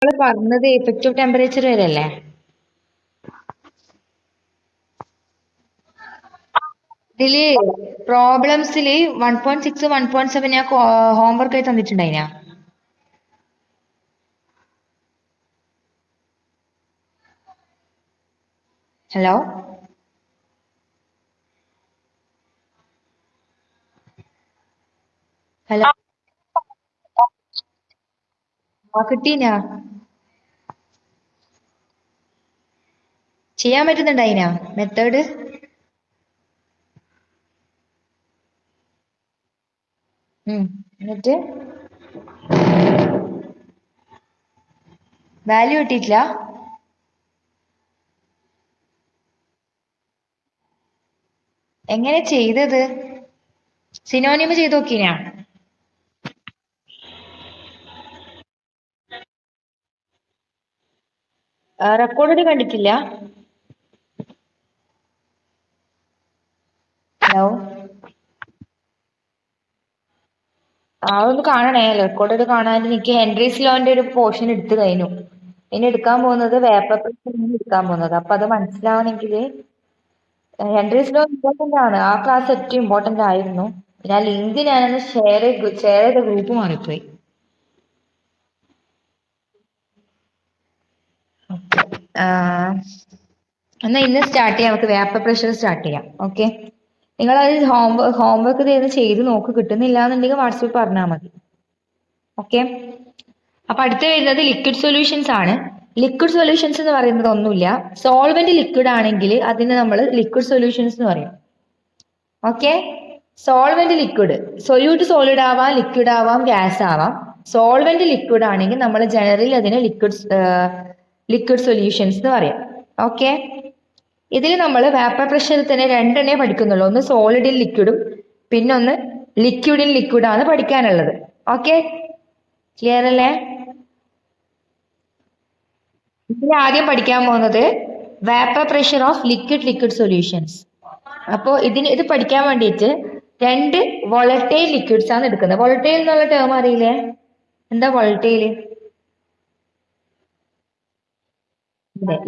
നമ്മള് പറഞ്ഞത് effective temperature വരെയല്ലേ? ഇതില് പ്രോബ്ലംസില് 1.6 1.7 ഞാൻ ഹോംവർക്ക് ആയി തന്നിട്ടുണ്ടായിനാ. Hello hello കിട്ടീനാ? ചെയ്യാൻ പറ്റുന്നുണ്ടായിനാ മെത്തേഡ്? എന്നിട്ട് വാല്യൂ കിട്ടിയിട്ടില്ല? എങ്ങനെ ചെയ്തത്? സിനോണിമ് ചെയ്ത് നോക്കീനാ? റെക്കോർഡ് കണ്ടിട്ടില്ല? ഹലോ അതൊന്ന് കാണണേ. റെക്കോർഡ് കാണാൻ എനിക്ക് ഹെൻറീസ് ലോന്റെ ഒരു പോർഷൻ എടുത്തു കഴിഞ്ഞു. ഇനി എടുക്കാൻ പോകുന്നത് വേപ്പർ പ്രഷർ എടുക്കാൻ പോകുന്നത്. അപ്പൊ അത് മനസ്സിലാവണമെങ്കിൽ ഹെൻറീസ് ലോ ഇമ്പോർട്ടന്റ് ആണ്. ആ ക്ലാസ് ഏറ്റവും ഇമ്പോർട്ടന്റ് ആയിരുന്നു. ഞാൻ ലിങ്ക് ഞാനൊന്ന് ഷെയർ ചെയ്ത ഗ്രൂപ്പ് മാറിപ്പോയി. എന്നാ ഇന്ന് സ്റ്റാർട്ട് ചെയ്യാം. നമുക്ക് വേപ്പർ പ്രഷർ സ്റ്റാർട്ട് ചെയ്യാം. ഓക്കെ, നിങ്ങൾ അത് ഹോംവർക്ക് ചെയ്ത് നോക്ക്. കിട്ടുന്നില്ല എന്നുണ്ടെങ്കിൽ വാട്സപ്പ് പറഞ്ഞാൽ മതി. ഓക്കെ, അപ്പൊ അടുത്ത് വരുന്നത് ലിക്വിഡ് സൊല്യൂഷൻസ് ആണ്. ലിക്വിഡ് സൊല്യൂഷൻസ് എന്ന് പറയുന്നത് ഒന്നുമില്ല, സോൾവെന്റ് ലിക്വിഡ് ആണെങ്കിൽ അതിന് നമ്മൾ ലിക്വിഡ് സൊല്യൂഷൻസ് എന്ന് പറയും. Okay, solvent liquid, solute solid ആവാം, ലിക്വിഡ് ആവാം, ഗ്യാസ് ആവാം. സോൾവെന്റ് ലിക്വിഡ് ആണെങ്കിൽ നമ്മൾ ജനറലി അതിനെ ലിക്വിഡ് സൊല്യൂഷൻസ് എന്ന് പറയും. ഓക്കെ, ഇതിൽ നമ്മൾ വേപ്പർ പ്രഷറിൽ തന്നെ രണ്ടെണ്ണേ പഠിക്കുന്നുള്ളൂ. ഒന്ന് സോളിഡ് ഇൻ ലിക്വിഡും പിന്നെ ഒന്ന് ലിക്വിഡ് ഇൻ ലിക്വിഡാണ് പഠിക്കാനുള്ളത്. ഓക്കെ, ക്ലിയർ അല്ലേ? ഇതിൽ ആദ്യം പഠിക്കാൻ പോകുന്നത് vapour pressure of liquid solutions. അപ്പോൾ ഇത് പഠിക്കാൻ വേണ്ടിയിട്ട് രണ്ട് വോളറ്റൈൽ ലിക്വിഡ്സ് ആണ് എടുക്കുന്നത്. വോളറ്റൈൽ എന്നുള്ള ടേം അറിയില്ലേ? എന്താ വോളറ്റൈൽ?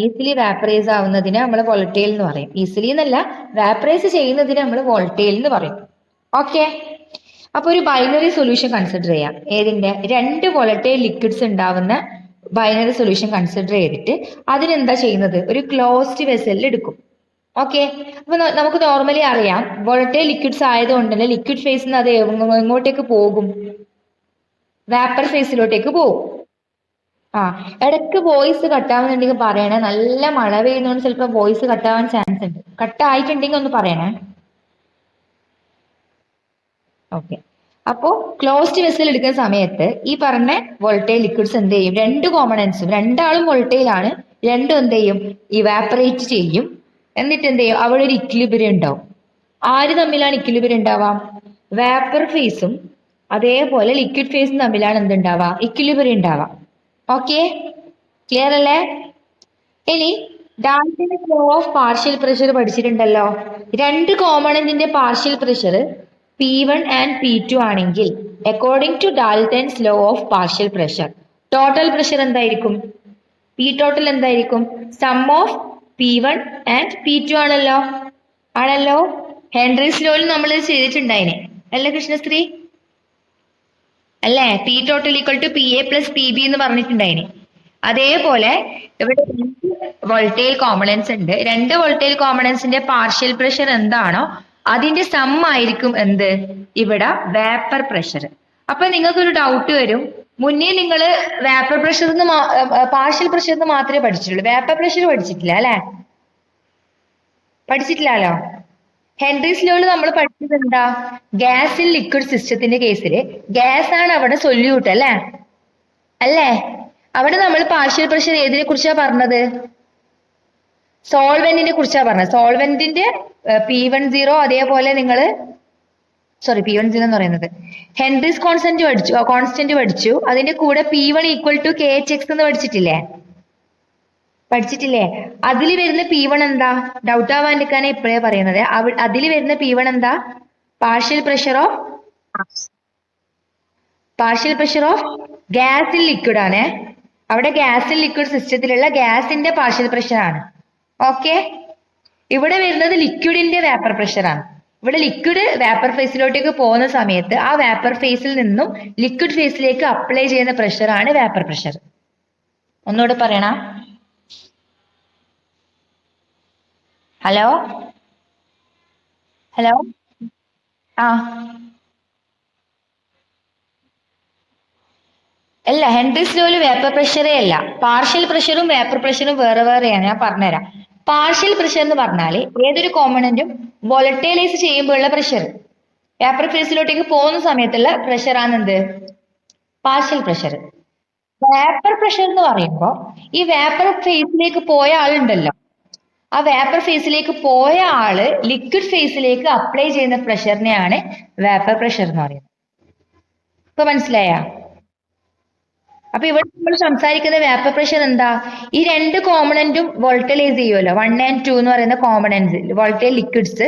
ഈസിലി വാപ്പറൈസ് ആവുന്നതിന് നമ്മൾ വോളറ്റൈൽ എന്ന് പറയും. ഈസിലി എന്നല്ല, വാപ്പറൈസ് ചെയ്യുന്നതിന് നമ്മൾ വോളറ്റൈൽ എന്ന് പറയും. ഓക്കെ, അപ്പൊ ഒരു ബൈനറി സൊല്യൂഷൻ കൺസിഡർ ചെയ്യാം. ഏതിന്റെ? രണ്ട് വോളറ്റൈൽ ലിക്വിഡ്സ് ഉണ്ടാവുന്ന ബൈനറി സൊല്യൂഷൻ കൺസിഡർ ചെയ്തിട്ട് അതിനെന്താ ചെയ്യുന്നത്? ഒരു ക്ലോസ്ഡ് വെസലിൽ എടുക്കും. ഓക്കെ, അപ്പൊ നമുക്ക് നോർമലി അറിയാം വോളറ്റൈൽ ലിക്വിഡ്സ് ആയതുകൊണ്ട് തന്നെ ലിക്വിഡ് ഫേസിൽ നിന്ന് അത് എങ്ങോട്ടേക്ക് പോകും? വാപ്പർ ഫേസിലോട്ടേക്ക് പോകും. ഇടയ്ക്ക് വോയിസ് കട്ടാവുന്നുണ്ടെങ്കിൽ പറയണേ. നല്ല മഴ പെയ്യുന്നതുകൊണ്ട് ചിലപ്പോൾ വോയിസ് കട്ടാവാൻ ചാൻസ് ഉണ്ട്. കട്ടായിട്ടുണ്ടെങ്കിൽ ഒന്ന് പറയണേ. ഓക്കെ, അപ്പോ ക്ലോസ്ഡ് വെസൽ എടുക്കുന്ന സമയത്ത് ഈ പറഞ്ഞ വോൾട്ടൈൽ ലിക്വിഡ്സ് എന്ത് ചെയ്യും? രണ്ട് കോമ്പണൻസും, രണ്ടാളും വോൾട്ടൈൽ ആണ്, രണ്ടും എന്ത് ചെയ്യും? ഇവാപ്പറേറ്റ് ചെയ്യും. എന്നിട്ട് എന്ത് ചെയ്യും? അവിടെ ഒരു ഇക്വിലിബ്രിയം ഉണ്ടാവും. ആര് തമ്മിലാണ് ഇക്വിലിബ്രിയം ഉണ്ടാവാം? വാപ്പർ ഫേസും അതേപോലെ ലിക്വിഡ് ഫേസും തമ്മിലാണ് എന്തുണ്ടാവുക? ഇക്വിലിബ്രിയം ഉണ്ടാവാം. ഓക്കെ, ക്ലിയർ അല്ലേ? ഇനി ഡാൽട്ടന്റെ ലോ ഓഫ് പാർഷ്യൽ പ്രഷർ പഠിച്ചിട്ടുണ്ടല്ലോ. രണ്ട് കോമ്പണന്റിന്റെ partial pressure P1 and P2 ആണെങ്കിൽ according to Dalton's law of partial pressure total pressure എന്തായിരിക്കും? പി ടോട്ടൽ എന്തായിരിക്കും? Sum of P1 and P2 ആണല്ലോ. ആണല്ലോ, ഹെൻറീസ് ലോയിൽ നമ്മൾ ചെയ്തിട്ടുണ്ടായിനെ അല്ലേ കൃഷ്ണശ്രീ? അല്ലേ? P total equal to P A plus P B എന്ന് പറഞ്ഞിട്ടുണ്ടായിന്. അതേപോലെ ഇവിടെ വോൾട്ടൈൽ കോമ്പണൻസ് ഉണ്ട്. രണ്ട് വോൾട്ടൈൽ കോമ്പണൻസിന്റെ പാർഷ്യൽ പ്രഷർ എന്താണോ അതിന്റെ സം ആയിരിക്കും എന്ത്? ഇവിടെ വേപ്പർ പ്രഷർ. അപ്പൊ നിങ്ങൾക്കൊരു ഡൗട്ട് വരും, മുന്നേ നിങ്ങൾ വേപ്പർ പ്രഷർ പാർഷ്യൽ പ്രഷർ മാത്രമേ പഠിച്ചിട്ടുള്ളൂ, വേപ്പർ പ്രഷർ പഠിച്ചിട്ടില്ല അല്ലെ? പഠിച്ചിട്ടില്ലല്ലോ. ഹെൻറീസ് ലോയിൽ നമ്മൾ പഠിച്ചത് എന്താ? ഗ്യാസ് ഇൻ ലിക്വിഡ് സിസ്റ്റത്തിന്റെ കേസിൽ ഗ്യാസ് ആണ് അവിടെ സൊല്യൂട്ട് അല്ലേ? അല്ലേ? അവിടെ നമ്മൾ പാർഷ്യൽ പ്രഷർ ഏതിനെ കുറിച്ചാ പറഞ്ഞത്? സോൾവെന്റിനെ കുറിച്ചാ പറഞ്ഞത്. സോൾവെന്റിന്റെ P10 അതേപോലെ നിങ്ങൾ P10 എന്ന് പറയുന്നത് ഹെൻറീസ് കോൺസ്റ്റന്റ് പഠിച്ചു. അതിന്റെ കൂടെ P1 ഈക്വൽ ടു KHX എന്ന് പഠിച്ചിട്ടില്ലേ? പഠിച്ചിട്ടില്ലേ? അതിൽ വരുന്ന P1 എന്താ? ഡൗട്ട് ആവാണ്ടിരിക്കാനേ ഇപ്പോഴേ പറയുന്നത്. അതിൽ വരുന്ന P1 എന്താ? Partial pressure of gas in liquid ആണ്. അവിടെ ഗ്യാസ് ലിക്വിഡ് സിസ്റ്റത്തിലുള്ള ഗ്യാസിന്റെ പാർഷ്യൽ പ്രഷർ ആണ്. ഓക്കെ, ഇവിടെ വരുന്നത് ലിക്വിഡിന്റെ വേപ്പർ പ്രഷർ ആണ്. ഇവിടെ ലിക്വിഡ് വേപ്പർ ഫേസിലോട്ടേക്ക് പോകുന്ന സമയത്ത് ആ വേപ്പർ ഫേസിൽ നിന്നും ലിക്വിഡ് ഫേസിലേക്ക് അപ്ലൈ ചെയ്യുന്ന പ്രഷർ ആണ് വേപ്പർ പ്രഷർ. ഒന്നുകൂടെ പറയണ. ഹലോ ഹലോ ആ അല്ല, ഹെൻറിസ് ലോയിൽ വേപ്പർ പ്രഷറേ അല്ല, പാർഷ്യൽ പ്രഷറും വേപ്പർ പ്രഷറും വേറെ വേറെയാണ്. ഞാൻ പറഞ്ഞുതരാം. പാർഷ്യൽ പ്രഷർ എന്ന് പറഞ്ഞാൽ ഏതൊരു കോമ്പണന്റും വോളറ്റൈലൈസ് ചെയ്യുമ്പോഴുള്ള പ്രഷർ, വേപ്പർ ഫേസിലോട്ടേക്ക് പോകുന്ന സമയത്തുള്ള പ്രഷർ ആണ് എന്ത്? Partial pressure. വേപ്പർ പ്രഷർ എന്ന് പറയുമ്പോൾ ഈ വേപ്പർ ഫേസിലേക്ക് പോയ ആളുണ്ടല്ലോ, ആ വേപ്പർ ഫേസിലേക്ക് പോയ ആള് ലിക്വിഡ് ഫേസിലേക്ക് അപ്ലൈ ചെയ്യുന്ന പ്രഷറിനെയാണ് വേപ്പർ പ്രഷർ എന്ന് പറയുന്നത്. ഇപ്പൊ മനസ്സിലായ? അപ്പൊ ഇവിടെ നമ്മൾ സംസാരിക്കുന്ന വേപ്പർ പ്രഷർ എന്താ? ഈ രണ്ട് കോമ്പണന്റും വോൾട്ടൈലൈസ് ചെയ്യുമല്ലോ, 1 and 2 എന്ന് പറയുന്ന കോമ്പണന്റ്സ്, വോൾട്ടൈൽ ലിക്വിഡ്സ്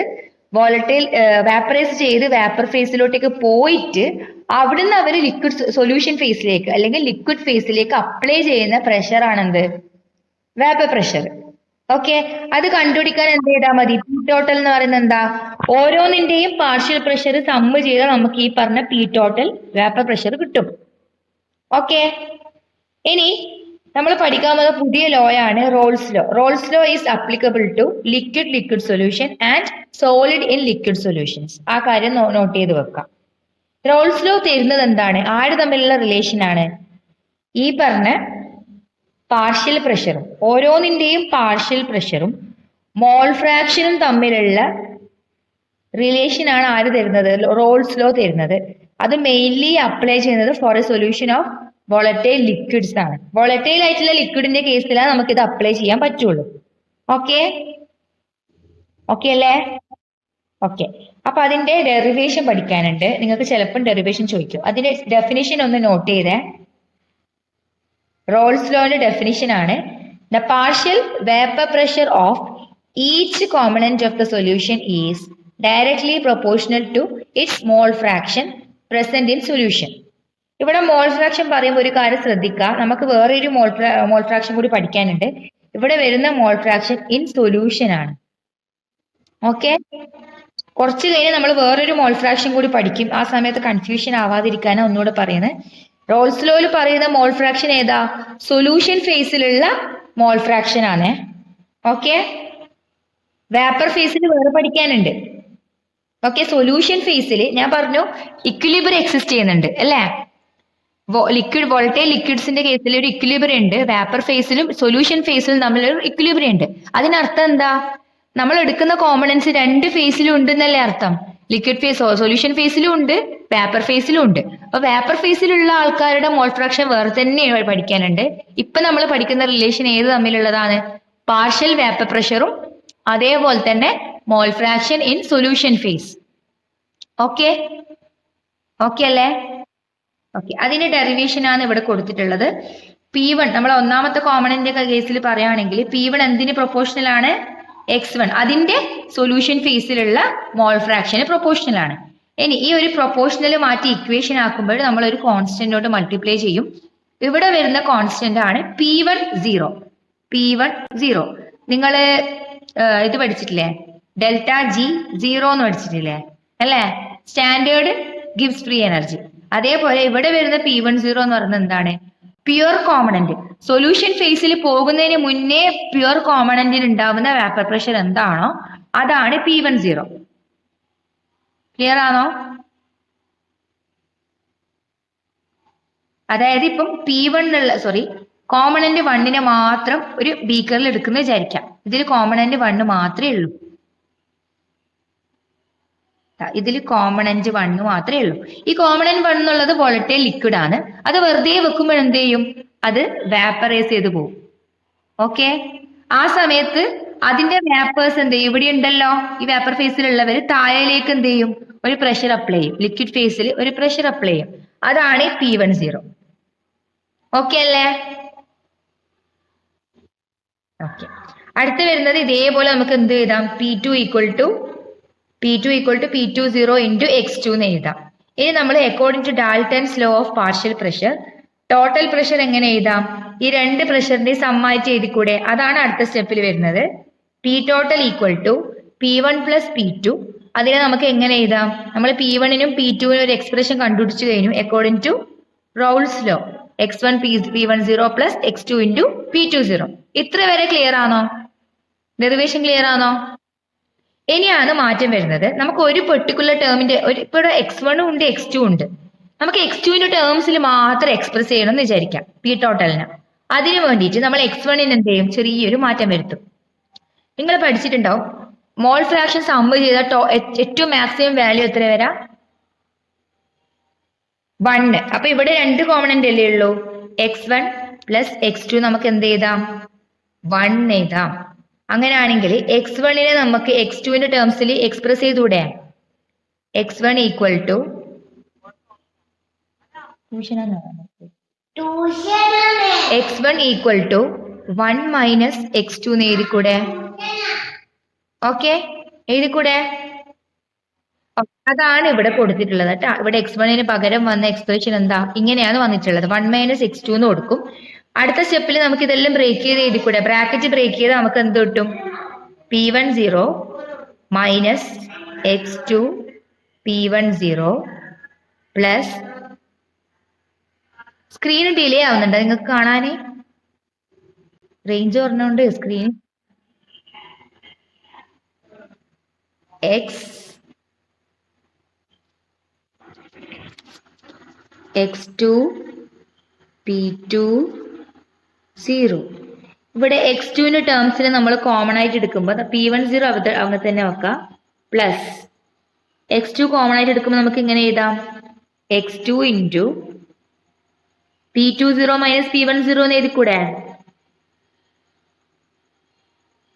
വോളറ്റൈൽ വാപ്പറൈസ് ചെയ്ത് വേപ്പർ ഫേസിലോട്ടേക്ക് പോയിട്ട് അവിടുന്ന് അവർ ലിക്വിഡ് സൊല്യൂഷൻ ഫേസിലേക്ക് അല്ലെങ്കിൽ ലിക്വിഡ് ഫേസിലേക്ക് അപ്ലൈ ചെയ്യുന്ന പ്രഷർ ആണെന്ത്? Vapour pressure. ഓക്കെ, അത് കണ്ടുപിടിക്കാൻ എന്ത് ചെയ്താൽ മതി? പി ടോട്ടൽ എന്ന് പറയുന്നത് എന്താ? ഓരോന്നിന്റെയും പാർഷ്യൽ പ്രഷർ സമ്മ് ചെയ്താൽ നമുക്ക് ഈ പറഞ്ഞ പി ടോട്ടൽ വേപ്പർ പ്രഷർ കിട്ടും. ഓക്കെ, ഇനി നമ്മൾ പഠിക്കാൻ പോകുന്ന പുതിയ ലോ ആണ് Raoult's law. Raoult's law is applicable to liquid liquid solution and solid in liquid solutions. ആ കാര്യം നോട്ട് ചെയ്ത് വെക്കാം. റോൾസ് ലോ തരുന്നത് എന്താണ്? ആര് തമ്മിലുള്ള റിലേഷൻ ആണ്? ഈ പറഞ്ഞ പാർഷ്യൽ പ്രഷറും ഓരോന്നിന്റെയും പാർഷ്യൽ പ്രഷറും മോൾ ഫ്രാക്ഷനും തമ്മിലുള്ള റിലേഷൻ ആണ് ആര് തരുന്നത്? റോൾസ് ലോ തരുന്നത്. അത് മെയിൻലി അപ്ലൈ ചെയ്യുന്നത് for a solution of volatile liquids ആണ്. വോളറ്റൈൽ ആയിട്ടുള്ള ലിക്വിഡിന്റെ കേസിലാണ് നമുക്ക് ഇത് അപ്ലൈ ചെയ്യാൻ പറ്റുള്ളൂ. ഓക്കെ, ഓക്കെ അല്ലേ? ഓക്കെ, അപ്പൊ അതിന്റെ ഡെറിവേഷൻ പഠിക്കാനുണ്ട്. നിങ്ങൾക്ക് ചിലപ്പോൾ ഡെറിവേഷൻ ചോദിക്കും. അതിന്റെ ഡെഫിനിഷൻ ഒന്ന് നോട്ട് ചെയ്തേ. റോൾസ് ലോന്റെ ഡെഫിനിഷൻ ആണ്: the partial vapour pressure of each component of the solution is directly proportional to its mole fraction present in solution. ഇവിടെ മോൾ ഫ്രാക്ഷൻ പറയുമ്പോൾ ഒരു കാര്യം ശ്രദ്ധിക്കുക, നമുക്ക് വേറൊരു മോൾ ഫ്രാക്ഷൻ കൂടി പഠിക്കാനുണ്ട്. ഇവിടെ വരുന്ന മോൾ ഫ്രാക്ഷൻ ഇൻ സൊല്യൂഷൻ ആണ്. ഓക്കെ, കുറച്ച് കഴിഞ്ഞ് നമ്മൾ വേറൊരു മോൾ ഫ്രാക്ഷൻ കൂടി പഠിക്കും. ആ സമയത്ത് കൺഫ്യൂഷൻ ആവാതിരിക്കാനാണ് ഒന്നുകൂടെ പറയുന്നത്. റോൾസ് ലോയിൽ പറയുന്ന മോൾ ഫ്രാക്ഷൻ ഏതാ? സൊല്യൂഷൻ ഫേസിലുള്ള മോൾ ഫ്രാക്ഷൻ ആണ്. ഓക്കെ, വേപ്പർ ഫേസിൽ വേറെ പഠിക്കാനുണ്ട്. ഓക്കെ, സൊല്യൂഷൻ ഫേസിൽ ഞാൻ പറഞ്ഞു ഇക്വിലിബ്രിയം എക്സിസ്റ്റ് ചെയ്യുന്നുണ്ട് അല്ലേ? ലിക്വിഡ് വോൾട്ടൈൽ ലിക്വിഡ്സിന്റെ കേസിൽ ഒരു ഇക്വിലിബ്രിയം ഉണ്ട്. വേപ്പർ ഫേസിലും സൊല്യൂഷൻ ഫേസിലും തമ്മിലൊരു ഇക്വിലിബ്രിയം ഉണ്ട്. അതിനർത്ഥം എന്താ? നമ്മൾ എടുക്കുന്ന കോമ്പണൻസ് രണ്ട് ഫേസിലും ഉണ്ട് എന്നല്ലേ അർത്ഥം? ലിക്വിഡ് ഫേസ് സൊല്യൂഷൻ ഫേസിലും ഉണ്ട്, വേപ്പർ ഫേസിലും ഉണ്ട്. അപ്പൊ വേപ്പർ ഫേസിലുള്ള ആൾക്കാരുടെ മോൾ ഫ്രാക്ഷൻ വേറെ തന്നെ പഠിക്കാനുണ്ട്. ഇപ്പൊ നമ്മൾ പഠിക്കുന്ന റിലേഷൻ ഏത് തമ്മിലുള്ളതാണ്? പാർഷ്യൽ വേപ്പർ പ്രഷറും അതേപോലെ തന്നെ mole fraction in solution phase. Okay, okay അല്ലേ? ഓക്കെ, അതിന്റെ ഡെറിവേഷൻ ആണ് ഇവിടെ കൊടുത്തിട്ടുള്ളത്. P1 നമ്മൾ ഒന്നാമത്തെ കോമ്പണന്റ് കേസിൽ പറയുകയാണെങ്കിൽ P1 എന്തിന് പ്രൊപ്പോർഷണൽ ആണ്? X1. അതിന്റെ സൊല്യൂഷൻ ഫേസിലുള്ള മോൾ ഫ്രാക്ഷന് പ്രൊപ്പോർഷണൽ ആണ്. ഇനി ഈ ഒരു പ്രൊപ്പോർഷണൽ മാറ്റി ഇക്വേഷൻ ആക്കുമ്പോൾ നമ്മൾ ഒരു കോൺസ്റ്റന്റോട് മൾട്ടിപ്ലൈ ചെയ്യും. ഇവിടെ വരുന്ന കോൺസ്റ്റന്റ് ആണ് P1 0. P1 0 നിങ്ങൾ ഇത് പഠിച്ചിട്ടില്ലേ? ഡെൽറ്റ ജി 0 എന്ന് പഠിച്ചിട്ടില്ലേ അല്ലേ? Standard gives free energy. അതേപോലെ ഇവിടെ വരുന്ന P1 0 എന്ന് പറയുന്നത് എന്താണ്? Pure component. സൊല്യൂഷൻ ഫേസിൽ പോകുന്നതിന് മുന്നേ പ്യുവർ കോമ്പണന്റിന് ഉണ്ടാവുന്ന വേപ്പർ പ്രഷർ എന്താണോ അതാണ് P1 0. ക്ലിയർ ആണോ? അതായത് ഇപ്പം കോമ്പണന്റ് 1നെ മാത്രം ഒരു ബീക്കറിൽ എടുക്കുന്ന വിചാരിക്കാം. ഇതിൽ കോമ്പണന്റ് 1 മാത്രമേ ഉള്ളൂ. ഇതിൽ കോമ്പണന്റ് 1 മാത്രമേ ഉള്ളൂ. ഈ കോമ്പണന്റ് 1 എന്നുള്ളത് വോളറ്റൈൽ ലിക്വിഡ് ആണ്. അത് വെറുതെ വെക്കുമ്പോൾ എന്ത് ചെയ്യും? അത് വാപ്പറൈസ് ചെയ്ത് പോകും. ഓക്കെ, ആ സമയത്ത് അതിന്റെ വാപ്പേഴ്സ് എന്ത് ചെയ്യും? ഇവിടെ ഉണ്ടല്ലോ ഈ വേപ്പർ ഫേസിലുള്ളവർ താഴേലേക്ക് എന്ത് ചെയ്യും? ഒരു പ്രഷർ അപ്ലൈ ചെയ്യും. ലിക്വിഡ് ഫേസിൽ ഒരു പ്രഷർ അപ്ലൈ ചെയ്യും. അതാണ് P1 0. ഓക്കെ അല്ലേ? ഓക്കെ, അടുത്ത് വരുന്നത് ഇതേപോലെ നമുക്ക് എന്ത് എഴുതാം? P2 equal to P2 0 into X2 എന്ന് എഴുതാം. ഇനി നമ്മൾ according to Dalton's law of partial pressure total pressure എങ്ങനെ എഴുതാം? ഈ രണ്ട് പ്രഷറിന്റെ സമ്മായിട്ട് എഴുതിക്കൂടെ? അതാണ് അടുത്ത സ്റ്റെപ്പിൽ വരുന്നത്. P total equal to P1 plus P2. അതിനെ നമുക്ക് എങ്ങനെ എഴുതാം? നമ്മൾ P1നും P2നും ഒരു എക്സ്പ്രഷൻ കണ്ടുപിടിച്ചു കഴിഞ്ഞു according to Raoult's law. x1 P10 plus x2 into P20. ഇത്ര വരെ ക്ലിയർ ആണോ? ഡെറിവേഷൻ ക്ലിയർ ആണോ? ഇനിയാണ് മാറ്റം വരുന്നത്. നമുക്ക് ഒരു പെർട്ടിക്കുലർ ടേമിന്റെ ഇപ്പൊ x1 ഉണ്ട് x2 ഉണ്ട്. നമുക്ക് x2ന്റെ ടേംസിൽ മാത്രം എക്സ്പ്രസ് ചെയ്യണം എന്ന് വിചാരിക്കാം പി ടോട്ടലിന്. അതിനു വേണ്ടിയിട്ട് നമ്മൾ x1ന് എന്ത് ചെയ്യും? ചെറിയൊരു മാറ്റം വരുത്തും. നിങ്ങൾ പഠിച്ചിട്ടുണ്ടാവും മോൾ ഫ്രാക്ഷൻ സമ്മ് ചെയ്ത ഏറ്റവും മാക്സിമം വാല്യൂ എത്ര വരാം? 1. അപ്പൊ ഇവിടെ രണ്ട് കോമ്പണന്റ് അല്ലേ ഉള്ളൂ? x1 പ്ലസ് x2 നമുക്ക് എന്ത് എഴുതാം? 1 എഴുതാം. അങ്ങനെയാണെങ്കിൽ x1നെ നമുക്ക് x2ന്റെ ടേംസിൽ എക്സ്പ്രസ് ചെയ്തൂടെ? x1 equal to x1 equal to 1 minus x2 എന്ന് എഴുതിക്കൂടെ? ഓക്കെ, എഴുതിക്കൂടെ? അതാണ് ഇവിടെ കൊടുത്തിട്ടുള്ളത് കേട്ടോ. ഇവിടെ x1ന് പകരം വന്ന എക്സ്പ്രഷൻ എന്താ? ഇങ്ങനെയാണ് വന്നിട്ടുള്ളത്. 1 മൈനസ് x2 എന്ന് കൊടുക്കും. അടുത്ത സ്റ്റെപ്പിൽ നമുക്ക് ഇതെല്ലാം ബ്രേക്ക് ചെയ്ത് എഴുതിക്കൂടെ? ബ്രാക്കറ്റ് ബ്രേക്ക് ചെയ്ത് നമുക്ക് എന്ത് കിട്ടും? P10 minus x2 P10 plus screen delay ആവുന്നുണ്ട് നിങ്ങൾക്ക് കാണാന്? റേഞ്ച് പറഞ്ഞുകൊണ്ട് സ്ക്രീൻ x2 P20. ഇവിടെ x2ന്റെ ടേംസിന് നമ്മൾ കോമൺ ആയിട്ട് എടുക്കുമ്പോൾ P10 അവിടെ തന്നെ വെക്കാം. പ്ലസ് x2 കോമൺ ആയിട്ട് എടുക്കുമ്പോൾ നമുക്ക് ഇങ്ങനെ എഴുതാം? x2 into P20 minus P10 എന്ന് എഴുതിക്കൂടെ?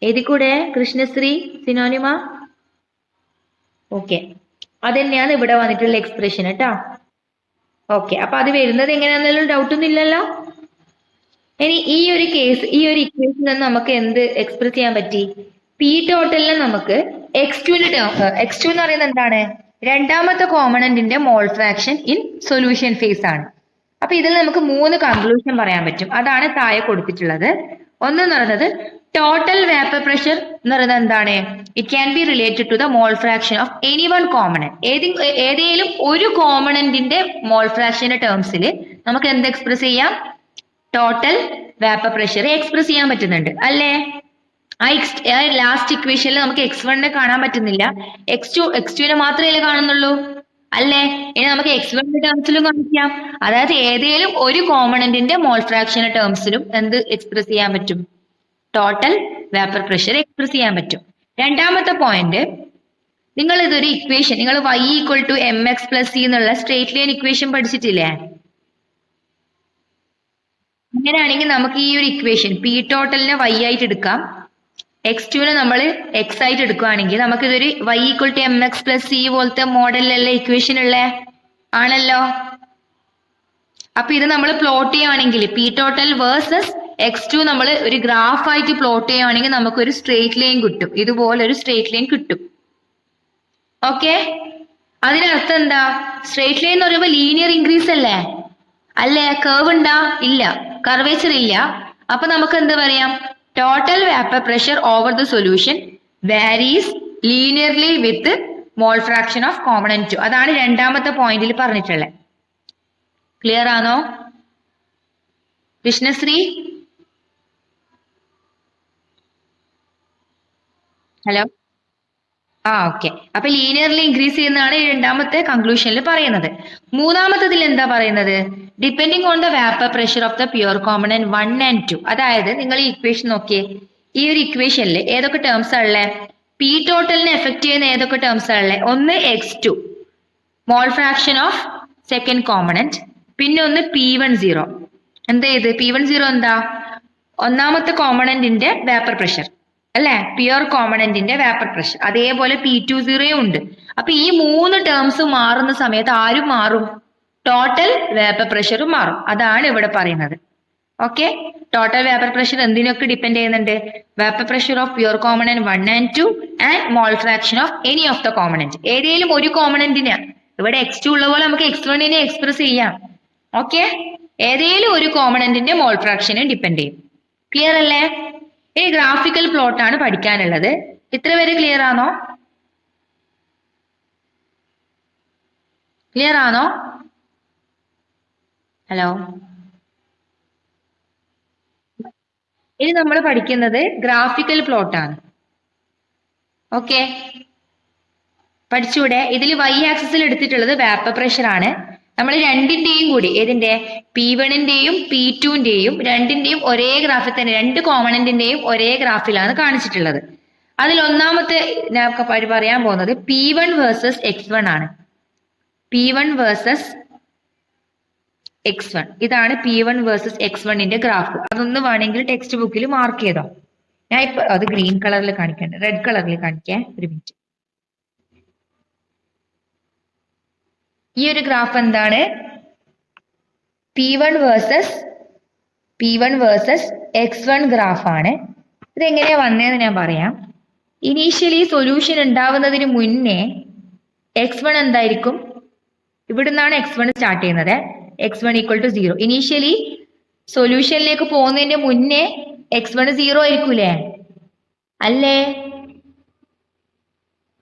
എഴുതിക്കൂടെ കൃഷ്ണശ്രീ സിനോനിമ? ഓക്കെ, അത് തന്നെയാണ് ഇവിടെ വന്നിട്ടുള്ള എക്സ്പ്രഷൻ കേട്ടോ. ഓക്കെ, അപ്പൊ അത് വരുന്നത് എങ്ങനെയാണെന്നുള്ള ഡൗട്ട് ഒന്നും ഇല്ലല്ലോ. ഇനി ഈ ഒരു കേസ്, ഈ ഒരു ഇക്വേഷനിൽ നമുക്ക് എന്ത് എക്സ്പ്രസ് ചെയ്യാൻ പറ്റി? പി ടോട്ടലിനെ നമുക്ക് x2 എന്ന് പറയുന്നത് എന്താണ്? രണ്ടാമത്തെ കോമ്പണന്റിന്റെ mole fraction in solution phase ആണ്. അപ്പൊ ഇതിൽ നമുക്ക് 3 കൺക്ലൂഷൻ പറയാൻ പറ്റും. അതാണ് താഴെ കൊടുത്തിട്ടുള്ളത്. ഒന്നെന്ന് പറയുന്നത് ടോട്ടൽ വേപ്പർ പ്രഷർ എന്ന് പറയുന്നത് എന്താണ്? It can be related to the mole fraction of any one component. ഏതെങ്കിലും ഒരു കോമ്പണന്റിന്റെ മോൾ ഫ്രാക്ഷന്റെ ടേംസിൽ നമുക്ക് എന്ത് എക്സ്പ്രസ് ചെയ്യാം? ടോട്ടൽ വേപ്പർ പ്രഷർ എക്സ്പ്രസ് ചെയ്യാൻ പറ്റുന്നുണ്ട് അല്ലേ? ആ ലാസ്റ്റ് ഇക്വേഷനിൽ നമുക്ക് x1നെ കാണാൻ പറ്റുന്നില്ല, x2നെ മാത്രമേ കാണുന്നുള്ളൂ അല്ലേ? ഇനി നമുക്ക് x1ന്റെ ടേംസിലും കാണിക്കാം. അതായത് ഏതെങ്കിലും ഒരു കോമ്പണന്റിന്റെ മോൾ ഫ്രാക്ഷന്റെ ടേംസിലും എന്ത് എക്സ്പ്രസ് ചെയ്യാൻ പറ്റും? ടോട്ടൽ വേപ്പർ പ്രഷർ എക്സ്പ്രസ് ചെയ്യാൻ പറ്റും. രണ്ടാമത്തെ പോയിന്റ്, നിങ്ങൾ ഇതൊരു ഇക്വേഷൻ, നിങ്ങൾ y equal to mx plus c എന്നുള്ള സ്ട്രേറ്റ് ലൈൻ ഇക്വേഷൻ പഠിച്ചിട്ടില്ലേ? അങ്ങനെയാണെങ്കിൽ നമുക്ക് ഈ ഒരു ഇക്വേഷൻ പി ടോട്ടലിനെ y ആയിട്ട് എടുക്കാം, x2നെ നമ്മൾ x ആയിട്ട് എടുക്കുകയാണെങ്കിൽ നമുക്ക് ഇതൊരു y equal to mx plus c പോലത്തെ മോഡലിലുള്ള ഇക്വേഷൻ ഉള്ളേ ആണല്ലോ. അപ്പൊ ഇത് നമ്മൾ പ്ലോട്ട് ചെയ്യുകയാണെങ്കിൽ പി ടോട്ടൽ വേഴ്സസ് x2 നമ്മൾ ഒരു ഗ്രാഫ് ആയിട്ട് പ്ലോട്ട് ചെയ്യുകയാണെങ്കിൽ നമുക്കൊരു സ്ട്രേറ്റ് ലൈൻ കിട്ടും. ഇതുപോലെ ഒരു സ്ട്രേറ്റ് ലൈൻ കിട്ടും. ഓക്കെ, അതിനർത്ഥം എന്താ? സ്ട്രേറ്റ് ലൈൻ എന്ന് പറയുമ്പോൾ ലീനിയർ ഇൻക്രീസ് അല്ലേ? അല്ലേ? കർവ് ഉണ്ടാ? ഇല്ല, കർവേച്ചർ ഇല്ല. അപ്പൊ നമുക്ക് എന്ത് പറയാം? Total vapour pressure over the solution varies linearly with mall fraction of component 2. അതാണ് രണ്ടാമത്തെ പോയിന്റിൽ പറഞ്ഞിട്ടുള്ളത്. ക്ലിയർ ആണോ കൃഷ്ണശ്രീ? ഹലോ. ഓക്കെ, അപ്പൊ ലീനിയർലി ഇൻക്രീസ് ചെയ്യുന്നതാണ് ഈ രണ്ടാമത്തെ കൺക്ലൂഷനിൽ പറയുന്നത്. മൂന്നാമത്തതിൽ എന്താ പറയുന്നത്? Depending on the vapour pressure of the pure component 1 and 2. അതായത് നിങ്ങൾ ഈ ഇക്വേഷൻ നോക്കിയേ, ഈ ഒരു ഇക്വേഷനിൽ ഏതൊക്കെ ടേംസ് ആണല്ലേ? പി ടോട്ടലിനെ എഫക്ട് ചെയ്യുന്ന ഏതൊക്കെ ടേംസ് ആണല്ലേ? ഒന്ന് x2 mole fraction of second component, പിന്നെ ഒന്ന് P10. എന്താ ഇത്? P10 എന്താ? ഒന്നാമത്തെ കോമ്പണന്റിന്റെ വേപ്പർ പ്രഷർ അല്ലെ? പ്യുവർ കോമ്പണന്റിന്റെ വേപ്പർ പ്രഷർ. അതേപോലെ P20 ഉണ്ട്. അപ്പൊ ഈ 3 ടേംസ് മാറുന്ന സമയത്ത് ആരും മാറും? ടോട്ടൽ വേപ്പർ പ്രഷറും മാറും. അതാണ് ഇവിടെ പറയുന്നത്. ഓക്കെ, ടോട്ടൽ വേപ്പർ പ്രഷർ എന്തിനൊക്കെ ഡിപ്പെൻഡ് ചെയ്യുന്നുണ്ട്? Vapour pressure of pure component 1 and 2 and mall fraction of any of the component. ഏതെങ്കിലും ഒരു കോമ്പണന്റിന്, ഇവിടെ x2 ഉള്ള പോലെ നമുക്ക് x1നെ എക്സ്പ്രസ് ചെയ്യാം. ഓക്കെ, ഏതേലും ഒരു കോമ്പണന്റിന്റെ മോൾ ഫ്രാക്ഷനെ ഡിപ്പെൻഡ് ചെയ്യും. ക്ലിയർ അല്ലേ? ഈ ഗ്രാഫിക്കൽ പ്ലോട്ട് ആണ് പഠിക്കാനുള്ളത്. ഇത്ര വരെ ക്ലിയർ ആണോ? ക്ലിയർ ആണോ? ഹലോ. ഇനി നമ്മൾ പഠിക്കുന്നത് ഗ്രാഫിക്കൽ പ്ലോട്ട് ആണ്. ഓക്കെ, പഠിച്ചൂടെ? ഇതിൽ y ആക്സിസിൽ എടുത്തിട്ടുള്ളത് വേപ്പർ പ്രഷർ ആണ്. നമ്മൾ രണ്ടിന്റെയും കൂടി, ഏതിന്റെ, P1ന്റെയും P2ന്റെയും രണ്ടിന്റെയും ഒരേ ഗ്രാഫിൽ തന്നെ, രണ്ട് കോമ്പണന്റിന്റെയും ഒരേ ഗ്രാഫിലാണ് കാണിച്ചിട്ടുള്ളത്. അതിൽ ഒന്നാമത്തെ ഞാൻ പറയാൻ പോകുന്നത് P1 വേഴ്സസ് x1 ആണ്. P1 വേഴ്സസ് x1, ഇതാണ് P1 വേഴ്സസ് x1ന്റെ ഗ്രാഫ്. അതൊന്ന് വേണമെങ്കിൽ ടെക്സ്റ്റ് ബുക്കിൽ മാർക്ക് ചെയ്തോ. ഞാൻ ഇപ്പൊ അത് ഗ്രീൻ കളറിൽ കാണിക്കണ്ട, റെഡ് കളറിൽ കാണിക്കാൻ. ഒരു മിനിറ്റ്. ഈ ഒരു ഗ്രാഫ് എന്താണ്? P1 വേഴ്സസ് x1 ഗ്രാഫ് ആണ്. ഇതെങ്ങനെയാ വന്നതെന്ന് ഞാൻ പറയാം. ഇനീഷ്യലി സൊല്യൂഷൻ ഉണ്ടാവുന്നതിന് മുന്നേ x1 എന്തായിരിക്കും? ഇവിടുന്നാണ് x1 സ്റ്റാർട്ട് ചെയ്യുന്നത്. x1 equal to 0. ഇനീഷ്യലി സൊല്യൂഷനിലേക്ക് പോകുന്നതിന് മുന്നേ x1 0 ആയിരിക്കൂലേ? അല്ലേ?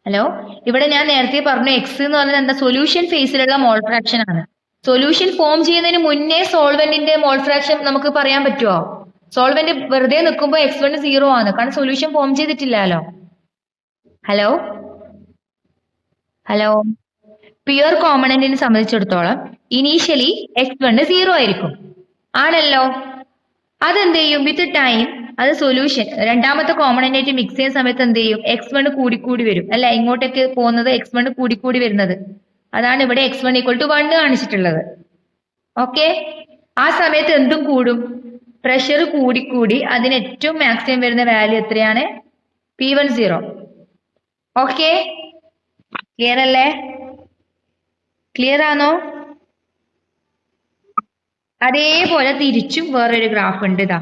ഹലോ, ഇവിടെ ഞാൻ നേരത്തെ പറഞ്ഞു എക്സ് എന്ന് പറഞ്ഞാൽ എന്താ? സൊല്യൂഷൻ ഫേസിലുള്ള മോൾ ഫ്രാക്ഷൻ ആണ്. സൊല്യൂഷൻ ഫോം ചെയ്യുന്നതിന് മുന്നേ സോൾവെന്റിന്റെ മോൾ ഫ്രാക്ഷൻ നമുക്ക് പറയാൻ പറ്റുമോ? സോൾവെന്റ് വെറുതെ നിൽക്കുമ്പോൾ x1 0 ആണ്, കാരണം സൊല്യൂഷൻ ഫോം ചെയ്തിട്ടില്ലല്ലോ. ഹലോ ഹലോ, പ്യുവർ കോമ്പണന്റിനെ സംബന്ധിച്ചിടത്തോളം ഇനീഷ്യലി x1 0 ആയിരിക്കും, ആണല്ലോ. അതെന്ത് ചെയ്യും? വിത്ത് ടൈം അത് സൊല്യൂഷൻ രണ്ടാമത്തെ കോമ്പണന്റ് ആയിട്ട് മിക്സ് ചെയ്യുന്ന സമയത്ത് എന്ത് ചെയ്യും? x1 കൂടിക്കൂടി വരും, അല്ല? ഇങ്ങോട്ടേക്ക് പോകുന്നത് x1 കൂടിക്കൂടി വരുന്നത്. അതാണ് ഇവിടെ x1 ഈക്വൽ ടു 1 കാണിച്ചിട്ടുള്ളത്. ഓക്കെ, ആ സമയത്ത് എന്തും കൂടും? പ്രഷർ കൂടിക്കൂടി അതിന് ഏറ്റവും മാക്സിമം വരുന്ന വാല്യൂ എത്രയാണ്? P1 0. ഓക്കെ, ക്ലിയർ അല്ലേ? ക്ലിയർ ആണോ? അതേപോലെ തിരിച്ചും വേറൊരു ഗ്രാഫ് ഉണ്ട്. ഇതാ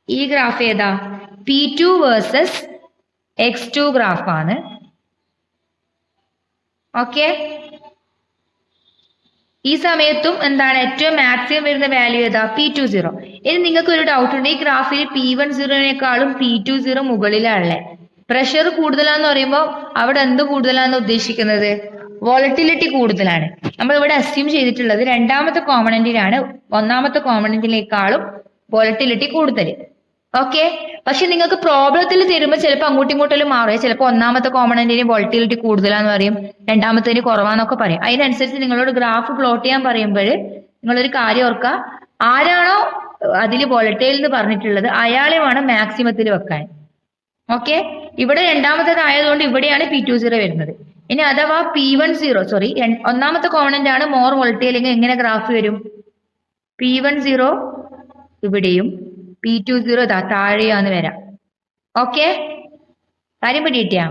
ഈ ഗ്രാഫ് ഏതാ? P2 വേഴ്സസ് x2 ഗ്രാഫ് ആണ്. ഓക്കെ, ഈ സമയത്തും എന്താണ് ഏറ്റവും മാക്സിമം വരുന്ന വാല്യൂ ഏതാ? P2 0. ഇനി നിങ്ങൾക്ക് ഒരു ഡൗട്ട് ഉണ്ട്, ഈ ഗ്രാഫിൽ P1 0നേക്കാളും P2 0 മുകളിലാണല്ലേ? പ്രഷർ കൂടുതലാന്ന് പറയുമ്പോൾ അവിടെ എന്ത് കൂടുതലാന്ന് ഉദ്ദേശിക്കുന്നത്? വോളറ്റിലിറ്റി കൂടുതലാണ്. നമ്മൾ ഇവിടെ അസ്യൂം ചെയ്തിട്ടുള്ളത് രണ്ടാമത്തെ കോമ്പണന്റിനാണ് ഒന്നാമത്തെ കോമ്പണന്റിനേക്കാളും വോളറ്റിലിറ്റി കൂടുതൽ. ഓക്കെ, പക്ഷെ നിങ്ങൾക്ക് പ്രോബ്ലത്തിൽ തരുമ്പോൾ ചിലപ്പോൾ അങ്ങോട്ടും ഇങ്ങോട്ടും മാറുക. ചിലപ്പോൾ ഒന്നാമത്തെ കോമ്പണന്റിന് വോളറ്റിലിറ്റി കൂടുതലാന്ന് പറയും, രണ്ടാമത്തേന് കുറവാന്നൊക്കെ പറയും. അതിനനുസരിച്ച് നിങ്ങളോട് ഗ്രാഫ് പ്ലോട്ട് ചെയ്യാൻ പറയുമ്പോൾ നിങ്ങളൊരു കാര്യം ഓർക്കുക, ആരാണോ അതിൽ വോളറ്റൈൽ എന്ന് പറഞ്ഞിട്ടുള്ളത് അയാളെ വേണം മാക്സിമത്തിൽ വെക്കാൻ. ഓക്കെ, ഇവിടെ രണ്ടാമത്തേത് ആയതുകൊണ്ട് ഇവിടെയാണ് P2 0 വരുന്നത്. ഇനി അഥവാ P1 0 ഒന്നാമത്തെ കോമ്പണന്റ് ആണ് മോർ വോളറ്റൈൽ എങ്കിൽ എങ്ങനെ ഗ്രാഫ് വരും? P1 0 ഇവിടെയും P2 0 താഴെയാന്ന് വരാം. ഓക്കെ, കാര്യം പിടികിട്ടിയാ?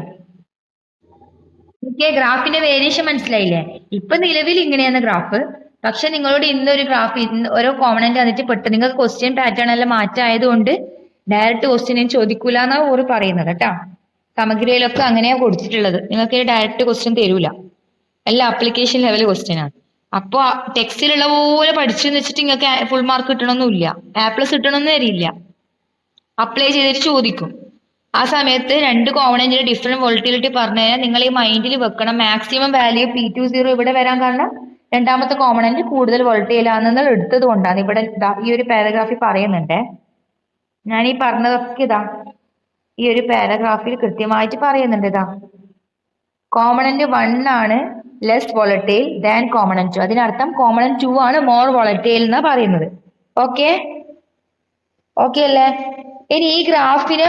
ഓക്കെ, ഗ്രാഫിന്റെ വേരിയേഷൻ മനസ്സിലായില്ലേ? ഇപ്പൊ നിലവിൽ ഇങ്ങനെയാണ് ഗ്രാഫ്. പക്ഷെ നിങ്ങളോട് ഇന്നൊരു ഗ്രാഫ് ഓരോ കോമ്പണന്റ് വന്നിട്ട് പെട്ടെന്ന് നിങ്ങൾക്ക് ക്വസ്റ്റ്യൻ പാറ്റേൺ എല്ലാം മാറ്റമായതുകൊണ്ട് ഡയറക്റ്റ് ക്വസ്റ്റ്യൻ ചോദിക്കൂല എന്നാ ഓര് പറയുന്നത് കേട്ടാ. സമഗ്രയിലൊക്കെ അങ്ങനെയാ കൊടുത്തിട്ടുള്ളത്. നിങ്ങൾക്ക് ഡയറക്റ്റ് ക്വസ്റ്റ്യൻ തരൂല, എല്ലാം ആപ്ലിക്കേഷൻ ലെവൽ ക്വസ്റ്റ്യൻ ആണ്. അപ്പൊ ടെക്സ്റ്റിലുള്ള പോലെ പഠിച്ചെന്ന് വെച്ചിട്ട് നിങ്ങൾക്ക് ഫുൾ മാർക്ക് കിട്ടണമെന്നില്ല, A+ കിട്ടണമെന്ന് വരില്ല. അപ്ലൈ ചെയ്തിട്ട് ചോദിക്കും. ആ സമയത്ത് രണ്ട് കോമ്പണന്റിന്റെ ഡിഫറെന്റ് വോളറ്റിലിറ്റി പറഞ്ഞു കഴിഞ്ഞാൽ നിങ്ങൾ ഈ മൈൻഡിൽ വെക്കണം. മാക്സിമം വാല്യൂ P2 0 ഇവിടെ വരാൻ കാരണം രണ്ടാമത്തെ കോമ്പണന്റ് കൂടുതൽ വോളറ്റൈൽ ആണെന്ന് എടുത്തത് കൊണ്ടാണ്. ഇവിടെ ഈ ഒരു പാരഗ്രാഫിൽ പറയുന്നുണ്ട്. ഞാൻ ഈ പറഞ്ഞതൊക്കെ ഇതാ ഈ ഒരു പാരഗ്രാഫിൽ കൃത്യമായിട്ട് പറയുന്നുണ്ട്. ഇതാ കോമ്പണന്റ് 1 ആണ് ലെസ് വോളറ്റൈൽ ദാൻ കോമ്പണന്റ് 2. അതിനർത്ഥം കോമ്പണന്റ് 2 ആണ് മോർ വോളറ്റൈൽ എന്നാ പറയുന്നത്. ഓക്കെ, ഓക്കെ അല്ലേ? ഇനി ഈ ഗ്രാഫിൽ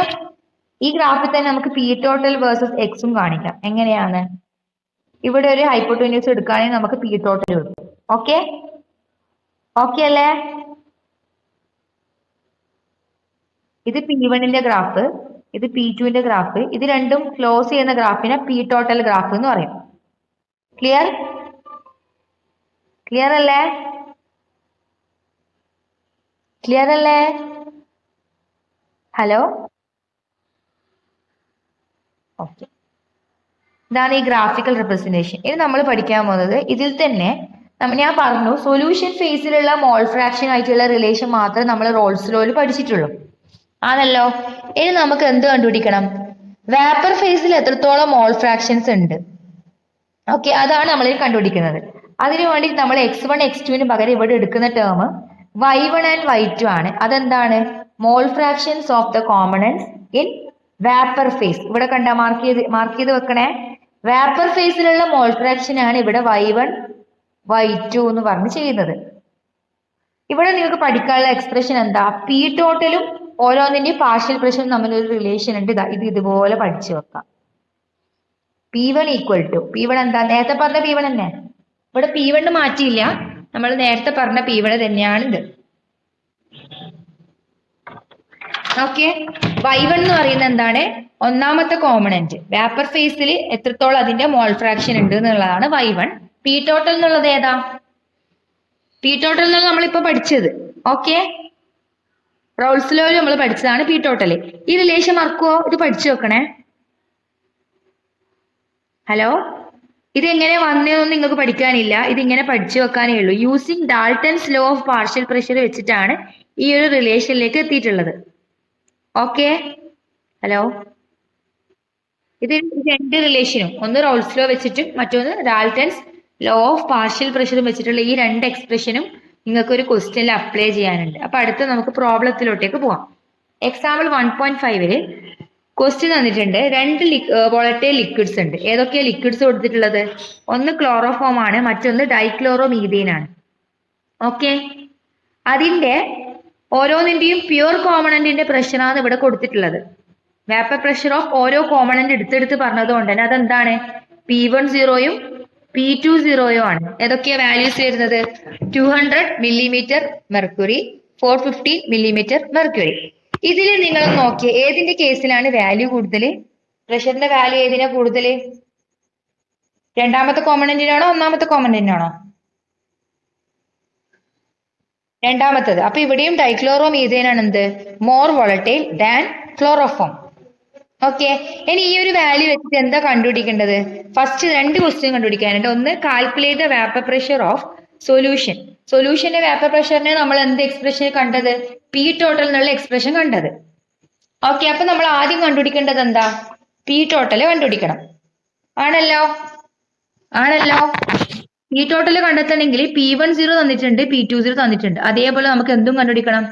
തന്നെ നമുക്ക് P ടോട്ടൽ വേഴ്സസ് എക്സും കാണിക്കാം. എങ്ങനെയാണ്? ഇവിടെ ഒരു ഹൈപ്പോട്ടന്യൂസ് എടുക്കുകയാണെങ്കിൽ നമുക്ക് P ടോട്ടൽ കിട്ടും. ഓക്കെ, ഓക്കെ അല്ലേ? ഇത് P1ന്റെ ഗ്രാഫ്, ഇത് P2ന്റെ ഗ്രാഫ്. ഇത് രണ്ടും ക്ലോസ് ചെയ്യുന്ന ഗ്രാഫിനെ P ടോട്ടൽ ഗ്രാഫ് എന്ന് പറയും. ക്ലിയർ? ക്ലിയർ അല്ലേ? ക്ലിയർ അല്ലേ? ഹലോ, ഓക്കെ, ഇതാണ് ഈ ഗ്രാഫിക്കൽ റെപ്രസെന്റേഷൻ. ഇനി നമ്മൾ പഠിക്കാൻ പോകുന്നത് ഇതിൽ തന്നെ ഞാൻ പറഞ്ഞു സൊല്യൂഷൻ ഫേസിലുള്ള മോൾ ഫ്രാക്ഷൻ ആയിട്ടുള്ള റിലേഷൻ മാത്രമേ നമ്മൾ റോൾസ് ലോയിൽ പഠിച്ചിട്ടുള്ളൂ ആണല്ലോ. ഇനി നമുക്ക് എന്ത് കണ്ടുപിടിക്കണം? വാപ്പർ ഫേസിൽ എത്രത്തോളം മോൾ ഫ്രാക്ഷൻസ് ഉണ്ട്. ഓക്കെ, അതാണ് നമ്മൾ കണ്ടുപിടിക്കുന്നത്. അതിനു വേണ്ടി നമ്മൾ x1 x2 പകരം ഇവിടെ എടുക്കുന്ന ടേം y1 ആൻഡ് y2 ആണ്. അതെന്താണ്? Mole fractions of the components in vapour phase. ഇവിടെ കണ്ട മാർക്ക് ചെയ്ത് വെക്കണേ. വാപ്പർ ഫേസിലുള്ള മോൾ ഫ്രാക്ഷൻ ആണ് ഇവിടെ y1 y2 എന്ന് പറഞ്ഞ് ചെയ്യുന്നത്. ഇവിടെ നിങ്ങൾക്ക് പഠിക്കാനുള്ള എക്സ്പ്രഷൻ എന്താ? പി ടോട്ടലും ഓരോന്നിന്റെയും പാർഷ്യൽ പ്രഷറും തമ്മിലൊരു റിലേഷൻ ഉണ്ട്. ഇത് ഇതുപോലെ പഠിച്ചു വെക്കാം. P1 ഈക്വൽ ടു P1 എന്താ? നേരത്തെ പറഞ്ഞ P1 തന്നെ. ഇവിടെ P1 മാറ്റിയില്ല, നമ്മൾ നേരത്തെ പറഞ്ഞ P1 തന്നെയാണ് ഇത്. ഓക്കെ, y1 എന്ന് പറയുന്നത് എന്താണ്? ഒന്നാമത്തെ കോമ്പണന്റ്. വാപ്പർ ഫേസിൽ എത്രത്തോളം അതിന്റെ മോൾ ഫ്രാക്ഷൻ ഉണ്ട് എന്നുള്ളതാണ് y1. പി ടോട്ടൽ എന്നുള്ളത് ഏതാ? പി ടോട്ടൽ എന്നുള്ള നമ്മളിപ്പോ പഠിച്ചത്. ഓക്കെ, റോൾസ് ലോയിൽ നമ്മൾ പഠിച്ചതാണ് പി ടോട്ടൽ. ഈ റിലേഷൻ മറക്കുവോ? ഇത് പഠിച്ചു വെക്കണേ. ഹലോ, ഇതെങ്ങനെ വന്നതെന്ന് നിങ്ങൾക്ക് പഠിക്കാനില്ല, ഇതിങ്ങനെ പഠിച്ചു വെക്കാനേ ഉള്ളൂ. Using Dalton's law of partial pressure വെച്ചിട്ടാണ് ഈ ഒരു റിലേഷനിലേക്ക് എത്തിയിട്ടുള്ളത്. ഓക്കെ, ഹലോ, ഇത് രണ്ട് റിലേഷനും, ഒന്ന് റോൾസ് ലോ വെച്ചിട്ടും മറ്റൊന്ന് ഡാൾട്ടൻസ് ലോ ഓഫ് പാർഷ്യൽ പ്രഷറും വെച്ചിട്ടുള്ള ഈ രണ്ട് എക്സ്പ്രഷനും നിങ്ങൾക്ക് ഒരു ക്വസ്റ്റ്യനിൽ അപ്ലൈ ചെയ്യാനുണ്ട്. അപ്പൊ അടുത്ത നമുക്ക് പ്രോബ്ലത്തിലോട്ടേക്ക് പോവാം. എക്സാമ്പിൾ 1.5 ക്വസ്റ്റ്യൻ തന്നിട്ടുണ്ട്. രണ്ട് വോളറ്റൈൽ ലിക്വിഡ്സ് ഉണ്ട്. ഏതൊക്കെയാ ലിക്വിഡ്സ് കൊടുത്തിട്ടുള്ളത്? ഒന്ന് ക്ലോറോഫോം ആണ്, മറ്റൊന്ന് ഡൈക്ലോറോമീഥെയ്ൻ ആണ്. ഓക്കെ, അതിന്റെ ഓരോന്നിന്റെയും പ്യുവർ കോമ്പണന്റിന്റെ പ്രഷറാണ് ഇവിടെ കൊടുത്തിട്ടുള്ളത്. വേപ്പർ പ്രഷർ ഓഫ് ഓരോ കോമ്പണന്റ് എടുത്തെടുത്ത് പറഞ്ഞത് കൊണ്ട് തന്നെ അതെന്താണ്? P1 0യും P2 0യും ആണ്. ഏതൊക്കെയാ വാല്യൂസ് വരുന്നത്? 200 മില്ലിമീറ്റർ മെർക്കുറി, 450 മില്ലിമീറ്റർ മെർക്കുറി. ഇതിൽ നിങ്ങൾ നോക്കിയ ഏതിന്റെ കേസിലാണ് വാല്യൂ കൂടുതൽ? പ്രഷറിന്റെ വാല്യൂ ഏതിനാ കൂടുതൽ? രണ്ടാമത്തെ കോമ്പണന്റിനാണോ ഒന്നാമത്തെ കോമ്പണന്റിനാണോ? രണ്ടാമത്തത്. അപ്പൊ ഇവിടെയും ഡൈക്ലോറോമീഥെയ്ൻ ആണ് എന്ത്? More volatile than chloroform. Okay, ഇനി ഈ ഒരു വാല്യൂ വെച്ചിട്ട് എന്താ കണ്ടുപിടിക്കേണ്ടത്? ഫസ്റ്റ് രണ്ട് ക്വസ്റ്റ്യൻ കണ്ടുപിടിക്കാനുണ്ട്. ഒന്ന് calculate the vapour pressure of solution. സൊല്യൂഷന്റെ വേപ്പർ പ്രഷറിനെ നമ്മൾ എന്ത് എക്സ്പ്രഷൻ കണ്ടത്? പി ടോട്ടൽ എന്നുള്ള എക്സ്പ്രഷൻ കണ്ടത്. ഓക്കെ, അപ്പൊ നമ്മൾ ആദ്യം കണ്ടുപിടിക്കേണ്ടത് എന്താ? പി ടോട്ടൽ കണ്ടുപിടിക്കണം. ആണല്ലോ, പി ടോട്ടൽ കണ്ടെത്തണമെങ്കിൽ P1 0 തന്നിട്ടുണ്ട്, P2 0 തന്നിട്ടുണ്ട്. അതേപോലെ നമുക്ക് എന്തും കണ്ടുപിടിക്കണം?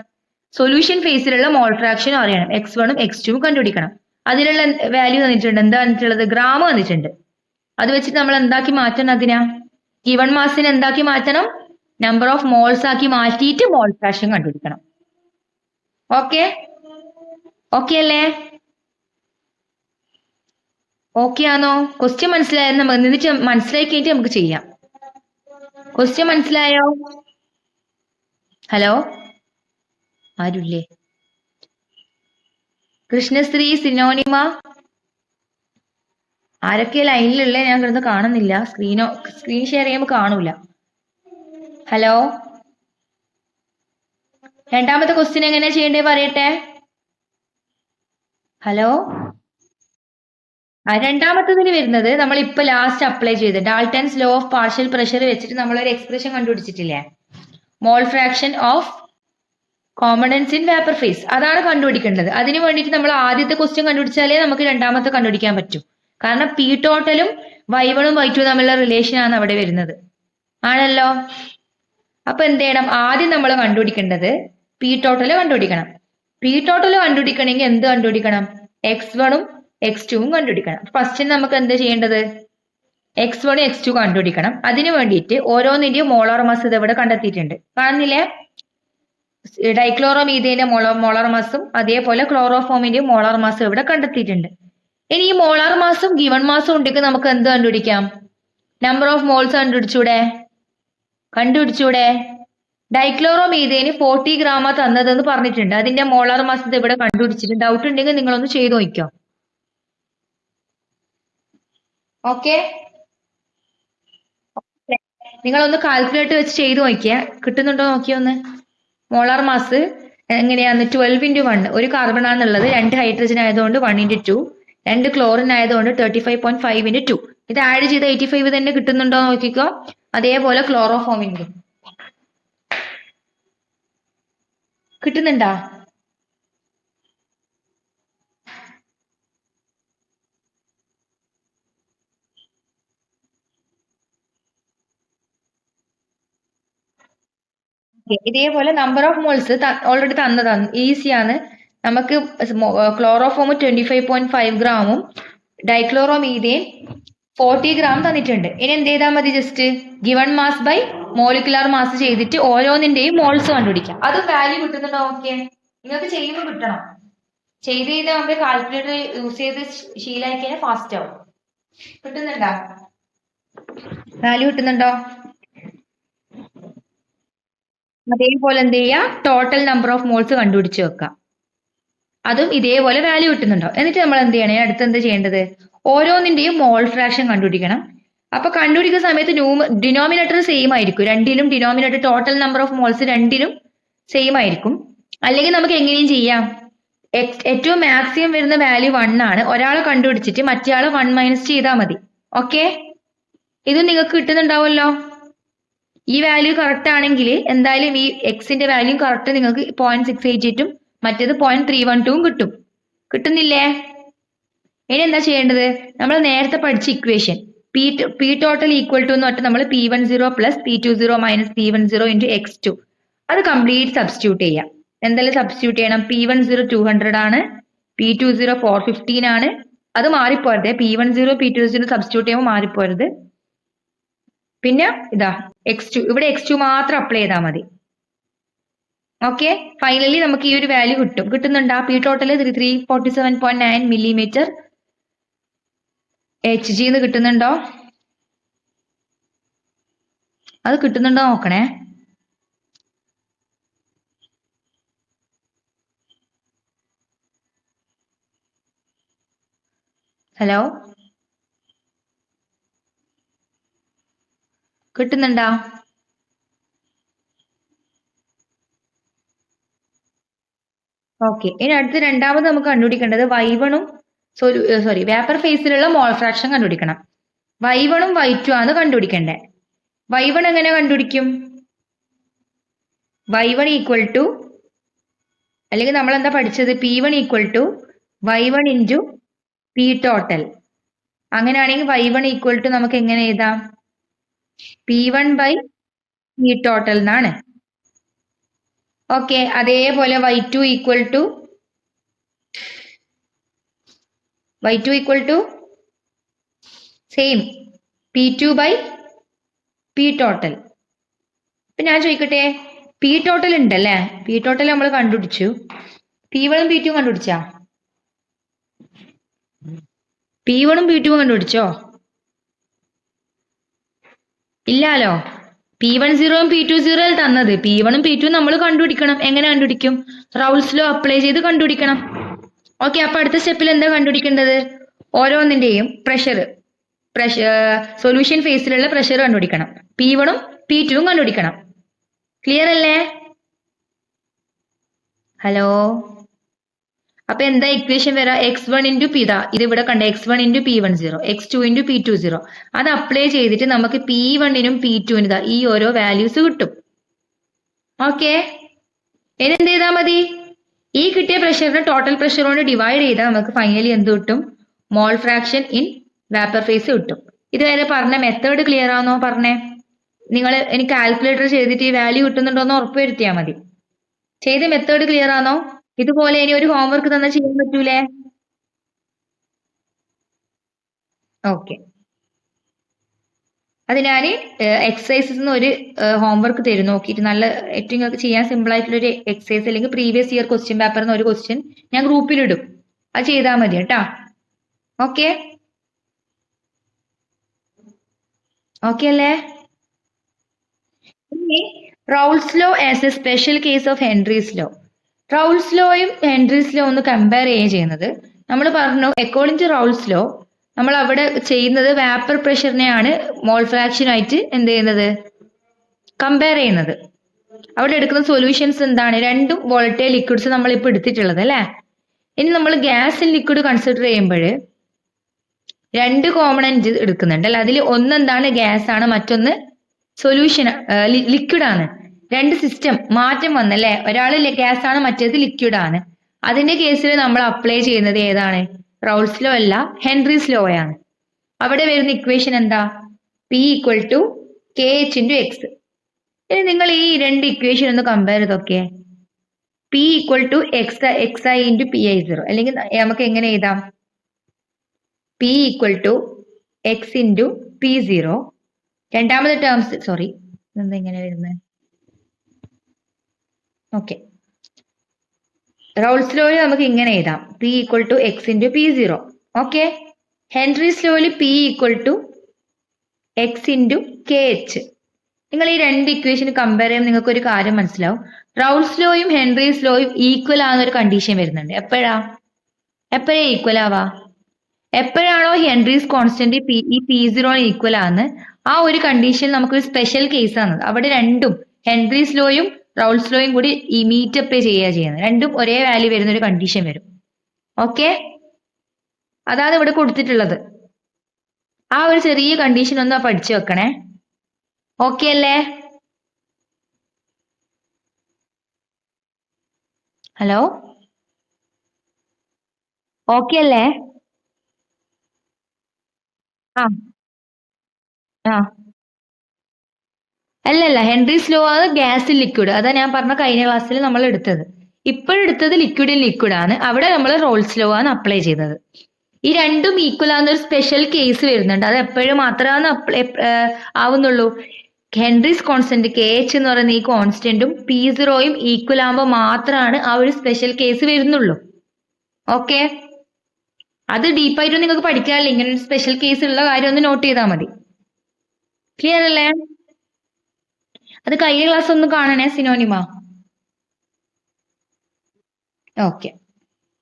സൊല്യൂഷൻ ഫേസിലുള്ള മോൾ ഫ്രാക്ഷൻ അറിയണം. x1 ഉം x2 ഉം കണ്ടുപിടിക്കണം. അതിലുള്ള വാല്യൂ തന്നിട്ടുണ്ട്. എന്താ തന്നിട്ടുള്ളത്? ഗ്രാം തന്നിട്ടുണ്ട്. അത് വെച്ചിട്ട് നമ്മൾ എന്താക്കി മാറ്റണം? അതിനാ ഗിവൺ മാസിനെ എന്താക്കി മാറ്റണം? നമ്പർ ഓഫ് മോൾസ് ആക്കി മാറ്റിയിട്ട് മോൾ ഫ്രാക്ഷൻ കണ്ടുപിടിക്കണം. ഓക്കെ, ഓക്കെ അല്ലേ? ഓക്കെ ആണോ? ക്വസ്റ്റ്യൻ മനസ്സിലായിരുന്നു? മനസ്സിലാക്കി കഴിഞ്ഞിട്ട് നമുക്ക് ചെയ്യാം. ക്വസ്റ്റ്യൻ മനസ്സിലായോ? ഹലോ, ആരുല്ലേ? കൃഷ്ണശ്രീ, സിനോണിമ, ആരൊക്കെ ലൈനിലുള്ള? ഞാൻ കിടന്ന് കാണുന്നില്ല. സ്ക്രീൻ ഷെയർ ചെയ്യുമ്പോൾ കാണൂല. ഹലോ, രണ്ടാമത്തെ ക്വസ്റ്റ്യൻ എങ്ങനെയാ ചെയ്യേണ്ടത് പറയട്ടെ? ഹലോ, രണ്ടാമത്തതിന് വരുന്നത് നമ്മൾ ഇപ്പൊ ലാസ്റ്റ് അപ്ലൈ ചെയ്ത് Dalton's law of partial pressure വെച്ചിട്ട് നമ്മൾ ഒരു എക്സ്പ്രഷൻ കണ്ടുപിടിച്ചിട്ടില്ലേ? Mole fraction of components in vapour phase. അതാണ് കണ്ടുപിടിക്കേണ്ടത്. അതിന് വേണ്ടിയിട്ട് നമ്മൾ ആദ്യത്തെ ക്വസ്റ്റ്യൻ കണ്ടുപിടിച്ചാലേ നമുക്ക് രണ്ടാമത്തെ കണ്ടുപിടിക്കാൻ പറ്റൂ. കാരണം പി ടോട്ടലും y1 ഉം y2 തമ്മിലുള്ള റിലേഷൻ ആണ് അവിടെ വരുന്നത്. ആണല്ലോ. അപ്പൊ എന്ത് ചെയ്യണം? ആദ്യം നമ്മൾ കണ്ടുപിടിക്കേണ്ടത് പി ടോട്ടൽ കണ്ടുപിടിക്കണം. പി ടോട്ടൽ കണ്ടുപിടിക്കണമെങ്കിൽ എന്ത് കണ്ടുപിടിക്കണം? x1 ഉം x2 ഉം കണ്ടുപിടിക്കണം. ഫസ്റ്റ് നമുക്ക് എന്ത് ചെയ്യേണ്ടത്? x1 x2 കണ്ടുപിടിക്കണം. അതിന് വേണ്ടിയിട്ട് ഓരോന്നിന്റെയും മോളാർ മാസ് ഇത് ഇവിടെ കണ്ടെത്തിയിട്ടുണ്ട്. കാണുന്നില്ലേ? ഡൈക്ലോറോമീഥെയ്ന്റെ മോളാർ മാസും അതേപോലെ ക്ലോറോഫോമിന്റെയും മോളാർ മാസും ഇവിടെ കണ്ടെത്തിയിട്ടുണ്ട്. ഇനി ഈ മോളാർ മാസും ഗിവൺ മാസും ഉണ്ടെങ്കിൽ നമുക്ക് എന്ത് കണ്ടുപിടിക്കാം? നമ്പർ ഓഫ് മോൾസ് കണ്ടുപിടിച്ചൂടെ? ഡൈക്ലോറോമീഥെയ്ന് 40 ഗ്രാമാ തന്നതെന്ന് പറഞ്ഞിട്ടുണ്ട്. അതിന്റെ മോളാർ മാസ് ഇത് ഇവിടെ കണ്ടുപിടിച്ചിട്ടുണ്ട്. ഡൗട്ട് ഉണ്ടെങ്കിൽ നിങ്ങളൊന്ന് ചെയ്തു നോക്കിക്കോ. ഓക്കെ, നിങ്ങളൊന്ന് കാൽക്കുലേറ്റർ വെച്ച് ചെയ്തു നോക്കിയാ കിട്ടുന്നുണ്ടോ നോക്കിയൊന്ന്. മോളാർ മാസ് എങ്ങനെയാന്ന്? 12 × 1. ഒരു കാർബൺ ആണെന്നുള്ളത്, 2 ഹൈഡ്രജൻ ആയതുകൊണ്ട് 1 × 2, 2 ക്ലോറിൻ ആയതുകൊണ്ട് 35.5 × 2. ഇത് ആഡ് ചെയ്ത് 85 തന്നെ കിട്ടുന്നുണ്ടോ നോക്കിക്കോ. അതേപോലെ ക്ലോറോഫോമിന്റെ കിട്ടുന്നുണ്ടാ? ഇതേപോലെ നമ്പർ ഓഫ് മോൾസ് ഓൾറെഡി തന്നതാണ്, ഈസിയാണ്. നമുക്ക് ക്ലോറോഫോം 25.5 ഗ്രാമും ഡൈക്ലോറോമീഥേൻ 40 ഗ്രാം തന്നിട്ടുണ്ട്. ഇനി എന്ത് ചെയ്താൽ മതി? Just given mass by molecular mass ചെയ്തിട്ട് ഓരോന്നിന്റെയും മോൾസ് കണ്ടുപിടിക്കാം. അത് വാല്യൂ കിട്ടുന്നുണ്ടോ? ഓക്കെ, നിങ്ങൾക്ക് ചെയ്യുമ്പോൾ കിട്ടണം. ചെയ്ത് ചെയ്ത് നമുക്ക് കാൽക്കുലേറ്റർ യൂസ് ചെയ്ത് ശീലമായി കഴിഞ്ഞാൽ ഫാസ്റ്റ് ആവും. കിട്ടുന്നുണ്ടോ? വാല്യൂ കിട്ടുന്നുണ്ടോ? അതേപോലെ എന്ത് ചെയ്യാ? ടോട്ടൽ നമ്പർ ഓഫ് മോൾസ് കണ്ടുപിടിച്ച് വെക്കാം. അതും ഇതേപോലെ വാല്യൂ കിട്ടുന്നുണ്ടോ? എന്നിട്ട് നമ്മൾ എന്ത് ചെയ്യണേ? അടുത്ത് എന്ത് ചെയ്യേണ്ടത്? ഓരോന്നിന്റെയും മോൾ ഫ്രാക്ഷൻ കണ്ടുപിടിക്കണം. അപ്പൊ കണ്ടുപിടിക്കുന്ന സമയത്ത് ഡിനോമിനേറ്റർ സെയിം ആയിരിക്കും. രണ്ടിലും denominator total number of moles രണ്ടിലും സെയിം ആയിരിക്കും. അല്ലെങ്കിൽ നമുക്ക് എങ്ങനെയും ചെയ്യാം. ഏറ്റവും മാക്സിമം വരുന്ന വാല്യൂ 1 ആണ്. ഒരാളെ കണ്ടുപിടിച്ചിട്ട് മറ്റേ ആള് 1 മൈനസ് ചെയ്താൽ മതി. ഓക്കെ, ഇത് നിങ്ങൾക്ക് കിട്ടുന്നുണ്ടാവുമല്ലോ. ഈ വാല്യൂ കറക്റ്റ് ആണെങ്കിൽ എന്തായാലും ഈ എക്സിന്റെ വാല്യൂ കറക്റ്റ് നിങ്ങൾക്ക് 0.688ഉം മറ്റേത് 0.312ഉം കിട്ടും. കിട്ടുന്നില്ലേ? ഇനി എന്താ ചെയ്യേണ്ടത്? നമ്മൾ നേരത്തെ പഠിച്ച equation P total equal to എന്ന് പറഞ്ഞിട്ട് നമ്മൾ P10 plus P20 minus P10 into X2 അത് കംപ്ലീറ്റ് സബ്സ്റ്റിറ്റ്യൂട്ട് ചെയ്യാം. എന്തെല്ലാം സബ്സ്റ്റിറ്റ്യൂട്ട് ചെയ്യണം? P10 200 ആണ്, P20 415 ആണ്. അത് മാറിപ്പോരുത്. P10 P20 സബ്സ്റ്റിറ്റ്യൂട്ട് ചെയ്യുമ്പോൾ മാറിപ്പോരുത്. പിന്നെ ഇതാ X2, ഇവിടെ X2 മാത്രം അപ്ലൈ ചെയ്താൽ മതി. ഓക്കെ, ഫൈനലി നമുക്ക് ഈ ഒരു വാല്യൂ കിട്ടും. കിട്ടുന്നുണ്ടോ? പി ടോട്ടൽ 347.9 മില്ലിമീറ്റർ HG എന്ന് കിട്ടുന്നുണ്ടോ? അത് കിട്ടുന്നുണ്ടോ നോക്കണേ. ഹലോ, കിട്ടുന്നുണ്ടോ? ഓക്കെ, ഇനി അടുത്ത് രണ്ടാമത് നമുക്ക് കണ്ടുപിടിക്കേണ്ടത് Y1ഉം വേപ്പർ ഫേസിലുള്ള മോൾ ഫ്രാക്ഷൻ കണ്ടുപിടിക്കണം. Y1ഉം Y2 ആണ് കണ്ടുപിടിക്കേണ്ടത്. Y1 എങ്ങനെ കണ്ടുപിടിക്കും? Y1 ഈക്വൽ ടു, അല്ലെങ്കിൽ നമ്മൾ എന്താ പഠിച്ചത്? P1 equal to Y1 into P total. അങ്ങനെയാണെങ്കിൽ Y1 ഈക്വൽ ടു നമുക്ക് എങ്ങനെ എഴുതാം? P1 ബൈ പി ടോട്ടൽ എന്നാണ്. ഓക്കെ, അതേപോലെ Y2 equal to same P2 by P total. ഇപ്പൊ ഞാൻ ചോദിക്കട്ടെ, പി ടോട്ടൽ ഉണ്ടല്ലേ? പി ടോട്ടൽ നമ്മൾ കണ്ടുപിടിച്ചു. P1ഉം P2ഉം കണ്ടുപിടിച്ചാ? P1ഉം P2ഉം കണ്ടുപിടിച്ചോ? ഇല്ലാലോ. P10ഉം P20 തന്നത്. P1ഉം P2ഉം നമ്മൾ കണ്ടുപിടിക്കണം. എങ്ങനെ കണ്ടുപിടിക്കും? റൗൾസ് ലോ അപ്ലൈ ചെയ്ത് കണ്ടുപിടിക്കണം. ഓക്കെ, അപ്പൊ അടുത്ത സ്റ്റെപ്പിൽ എന്താ കണ്ടുപിടിക്കേണ്ടത്? ഓരോന്നിന്റെയും സൊല്യൂഷൻ ഫേസിലുള്ള പ്രഷർ കണ്ടുപിടിക്കണം. P1ഉം P2ഉം കണ്ടുപിടിക്കണം. ക്ലിയർ അല്ലേ? ഹലോ, അപ്പൊ എന്താ ഇക്വേഷൻ വരാ? X1 ഇൻറ്റു പി, ഇത് ഇവിടെ കണ്ട X1 into P10, X2 into P20. അത് അപ്ലൈ ചെയ്തിട്ട് നമുക്ക് P1നും P2നും ഈ ഓരോ വാല്യൂസ് കിട്ടും. ഓക്കെ, ഇനി എന്ത് ചെയ്താൽ മതി? ഈ കിട്ടിയ പ്രഷറിനെ ടോട്ടൽ പ്രഷർ കൊണ്ട് ഡിവൈഡ് ചെയ്താൽ നമുക്ക് ഫൈനലി എന്ത് കിട്ടും? മോൾ ഫ്രാക്ഷൻ ഇൻ വേപ്പർ ഫേസ് കിട്ടും. ഇതുവരെ പറഞ്ഞ മെത്തേഡ് ക്ലിയർ ആണോ? പറഞ്ഞേ. നിങ്ങൾ എനിക്ക് കാൽക്കുലേറ്റർ ചെയ്തിട്ട് ഈ വാല്യൂ കിട്ടുന്നുണ്ടോന്ന് ഉറപ്പുവരുത്തിയാൽ മതി. ചെയ്ത മെത്തേഡ് ക്ലിയർ ആണോ? ഇതുപോലെ ഇനി ഒരു ഹോംവർക്ക് തന്നെ ചെയ്യാൻ പറ്റൂലേ? ഓക്കെ, അത് ഞാൻ എക്സസൈസസ് ഒരു ഹോംവർക്ക് തരും. നോക്കിയിട്ട് നല്ല ഏറ്റവും നിങ്ങൾക്ക് ചെയ്യാൻ സിമ്പിൾ ആയിട്ടുള്ള ഒരു എക്സസൈസ് അല്ലെങ്കിൽ പ്രീവിയസ് ഇയർ ക്വസ്റ്റ്യൻ പേപ്പറിന് ഒരു ക്വസ്റ്റ്യൻ ഞാൻ ഗ്രൂപ്പിലിടും. അത് ചെയ്താൽ മതി കേട്ടാ. ഓക്കെ, ഓക്കെ അല്ലേ? ഇനി Raoult's law as a special case of Henry's law. Raoult's ലോയും ഹെൻറീസ് ലോ ഒന്ന് കമ്പയർ ചെയ്യുന്നത്. നമ്മൾ പറഞ്ഞു അക്കോർഡിംഗ് ടു റൗൾസ് ലോ നമ്മൾ അവിടെ ചെയ്യുന്നത് വാപ്പർ പ്രഷറിനെയാണ് മോൾ ഫ്രാക്ഷനായിട്ട് എന്ത് ചെയ്യുന്നത്? കമ്പയർ ചെയ്യുന്നത്. അവിടെ എടുക്കുന്ന സൊല്യൂഷൻസ് എന്താണ്? രണ്ടും വോളറ്റൈൽ ലിക്വിഡ്സ് നമ്മൾ ഇപ്പൊ എടുത്തിട്ടുള്ളത് അല്ലേ? ഇനി നമ്മൾ ഗ്യാസ് ആൻഡ് ലിക്വിഡ് കൺസിഡർ ചെയ്യുമ്പോൾ രണ്ട് കോമ്പണന്റ് എടുക്കുന്നുണ്ട് അല്ലെ? അതിൽ ഒന്ന് എന്താണ്? ഗ്യാസ് ആണ്, മറ്റൊന്ന് സൊല്യൂഷൻ ലിക്വിഡ് ആണ്. രണ്ട് സിസ്റ്റം മാറ്റം വന്നല്ലേ, ഒരാൾ ഗ്യാസ് ആണ് മറ്റേത് ലിക്വിഡ് ആണ്. അതിന്റെ കേസിൽ നമ്മൾ അപ്ലൈ ചെയ്യുന്നത് ഏതാണ്? റൗൾസ് ലോ അല്ല, ഹെൻറീസ് ലോ ആണ്. അവിടെ വരുന്ന ഇക്വേഷൻ എന്താ? P equal to K H into X. ഇനി നിങ്ങൾ ഈ രണ്ട് ഇക്വേഷൻ ഒന്ന് കമ്പയർ ചെയ്തൊക്കെ. P equal to X I into P I zero, അല്ലെങ്കിൽ നമുക്ക് എങ്ങനെ എഴുതാം? P equal to X into P zero. രണ്ടാമത്തെ ടേംസ് സോറി എന്താ ഇങ്ങനെ വരുന്നത്? ഓക്കെ, റൗൾസ് ലോയിൽ നമുക്ക് ഇങ്ങനെ എഴുതാം, P equal to X into P zero. Okay, Henry's ലോയിൽ P equal to X into K H. നിങ്ങൾ ഈ രണ്ട് ഇക്വേഷൻ കമ്പയർ ചെയ്യുമ്പോൾ നിങ്ങൾക്ക് ഒരു കാര്യം മനസ്സിലാവും. റൗൾസ് ലോയും ഹെൻറീസ് ലോയും ഈക്വൽ ആകുന്ന ഒരു കണ്ടീഷൻ വരുന്നുണ്ട്. എപ്പോഴാ ഈക്വൽ ആവാ? എപ്പോഴാണോ ഹെൻറീസ് കോൺസ്റ്റന്റ് ഈ പി സീറോ ഈക്വൽ ആകുന്നത്, ആ ഒരു കണ്ടീഷൻ നമുക്കൊരു സ്പെഷ്യൽ കേസ് ആണ്. അവിടെ രണ്ടും ഹെൻറീസ് ലോയും റൗൾസ് ലോയും കൂടി ഈ മീറ്റ് അപ്പ് ചെയ്യുന്നത്, രണ്ടും ഒരേ വാല്യൂ വരുന്ന ഒരു കണ്ടീഷൻ വരും. ഓക്കെ, അതാണ് ഇവിടെ കൊടുത്തിട്ടുള്ളത്. ആ ഒരു ചെറിയ കണ്ടീഷൻ ഒന്ന് പഠിച്ചു വെക്കണേ. ഓക്കെ അല്ലേ? ഹലോ, ഓക്കെ അല്ലേ? ആ ആ അല്ലല്ല, ഹെൻറീസ് ലോ ആണ് ഗ്യാസ് ലിക്വിഡ്. അതാ ഞാൻ പറഞ്ഞ കഴിഞ്ഞ ക്ലാസ്സിൽ നമ്മൾ എടുത്തത്. ഇപ്പോഴെടുത്തത് ലിക്വിഡ് ലിക്വിഡ് ആണ്. അവിടെ നമ്മൾ റോൾസ് ലോ ആണ് അപ്ലൈ ചെയ്തത്. ഈ രണ്ടും ഈക്വൽ ആവുന്ന ഒരു സ്പെഷ്യൽ കേസ് വരുന്നുണ്ട്. അത് എപ്പോഴും മാത്രമാണ് ആവുന്നുള്ളൂ. ഹെൻറീസ് കോൺസ്റ്റന്റ് കെ എച്ച് എന്ന് പറയുന്ന ഈ കോൺസ്റ്റന്റും പി സീറോയും ഈക്വൽ ആകുമ്പോൾ മാത്രമാണ് ആ ഒരു സ്പെഷ്യൽ കേസ് വരുന്നുള്ളൂ. ഓക്കെ, അത് ഡീപ്പായിട്ടും നിങ്ങൾക്ക് പഠിക്കാറില്ല. ഇങ്ങനെ ഒരു സ്പെഷ്യൽ കേസ് ഉള്ള കാര്യം ഒന്ന് നോട്ട് ചെയ്താൽ മതി. ക്ലിയർ അല്ലേ? അത് കഴിഞ്ഞ ക്ലാസ് ഒന്ന് കാണണേ, സിനോനിമ. ഓക്കെ,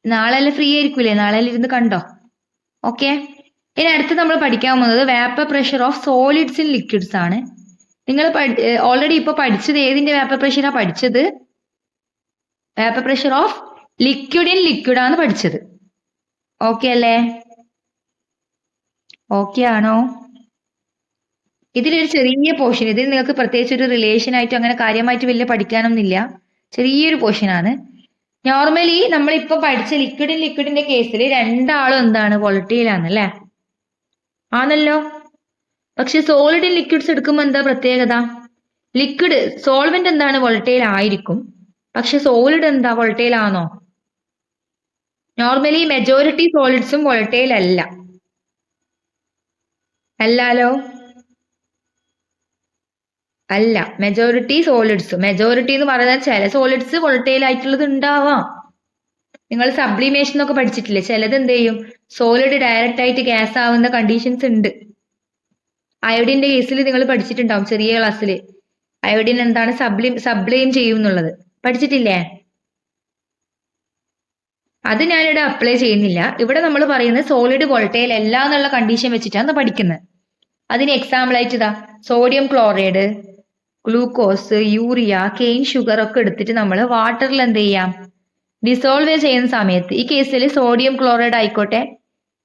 നാളെ ഫ്രീ ആയിരിക്കൂലേ? നാളെ ഇരുന്ന് കണ്ടോ? ഓക്കെ, ഇനി അടുത്ത് നമ്മൾ പഠിക്കാൻ പോകുന്നത് vapour pressure of solids in liquids ആണ്. നിങ്ങൾ ഓൾറെഡി ഇപ്പൊ പഠിച്ചത് ഏതിന്റെ വേപ്പർ പ്രഷറാ പഠിച്ചത്? Vapour pressure of liquid in liquid ആണ് പഠിച്ചത്. ഓക്കെ അല്ലേ? ഓക്കെ ആണോ? ഇതിലൊരു ചെറിയ പോർഷൻ, ഇതിൽ നിങ്ങൾക്ക് പ്രത്യേകിച്ച് ഒരു റിലേഷൻ ആയിട്ട് അങ്ങനെ കാര്യമായിട്ട് വലിയ പഠിക്കാനൊന്നുമില്ല. ചെറിയൊരു പോർഷൻ ആണ്. നോർമലി നമ്മളിപ്പോ പഠിച്ച ലിക്വിഡിന്റെ കേസിൽ രണ്ടാളും എന്താണ്? വോളറ്റൈൽ അല്ലേ? ആണല്ലോ. പക്ഷെ സോളിഡ് ലിക്വിഡ്സ് എടുക്കുമ്പോൾ എന്താ പ്രത്യേകത? ലിക്വിഡ് സോൾവെന്റ് എന്താണ്? വോളറ്റൈൽ ആയിരിക്കും. പക്ഷെ സോളിഡ് എന്താ? വോളറ്റൈൽ ആണോ? നോർമലി മെജോറിറ്റി സോളിഡ്സും വോളറ്റൈൽ അല്ല. അല്ലാലോ? അല്ല, മെജോറിറ്റി സോളിഡ്സ്, മെജോറിറ്റി എന്ന് പറയുന്നത് ചില സോളിഡ്സ് വോളറ്റൈൽ ആയിട്ടുള്ളത് ഉണ്ടാവാം. നിങ്ങൾ സബ്ലിമേഷൻ എന്നൊക്കെ പഠിച്ചിട്ടില്ലേ? ചിലത് എന്ത് ചെയ്യും? സോളിഡ് ഡയറക്റ്റ് ആയിട്ട് ഗ്യാസ് ആവുന്ന കണ്ടീഷൻസ് ഉണ്ട്. അയോഡിന്റെ കേസിൽ നിങ്ങൾ പഠിച്ചിട്ടുണ്ടാവും ചെറിയ ക്ലാസ്സിൽ. അയോഡിൻ എന്താണ്? സബ്ലൈം ചെയ്യും എന്നുള്ളത് പഠിച്ചിട്ടില്ലേ? അത് ഞാനിവിടെ അപ്ലൈ ചെയ്യുന്നില്ല. ഇവിടെ നമ്മൾ പറയുന്നത് സോളിഡ് വോളറ്റൈൽ അല്ല എന്നുള്ള കണ്ടീഷൻ വെച്ചിട്ടാണ് പഠിക്കുന്നത്. അതിന് എക്സാമ്പിൾ ആയിട്ട് ഇതാ sodium chloride, glucose, urea, cane sugar ഒക്കെ എടുത്തിട്ട് നമ്മൾ വാട്ടറിൽ എന്ത് ചെയ്യാം? ഡിസോൾവ് ചെയ്യുന്ന സമയത്ത് ഈ കേസിൽ സോഡിയം ക്ലോറൈഡ് ആയിക്കോട്ടെ,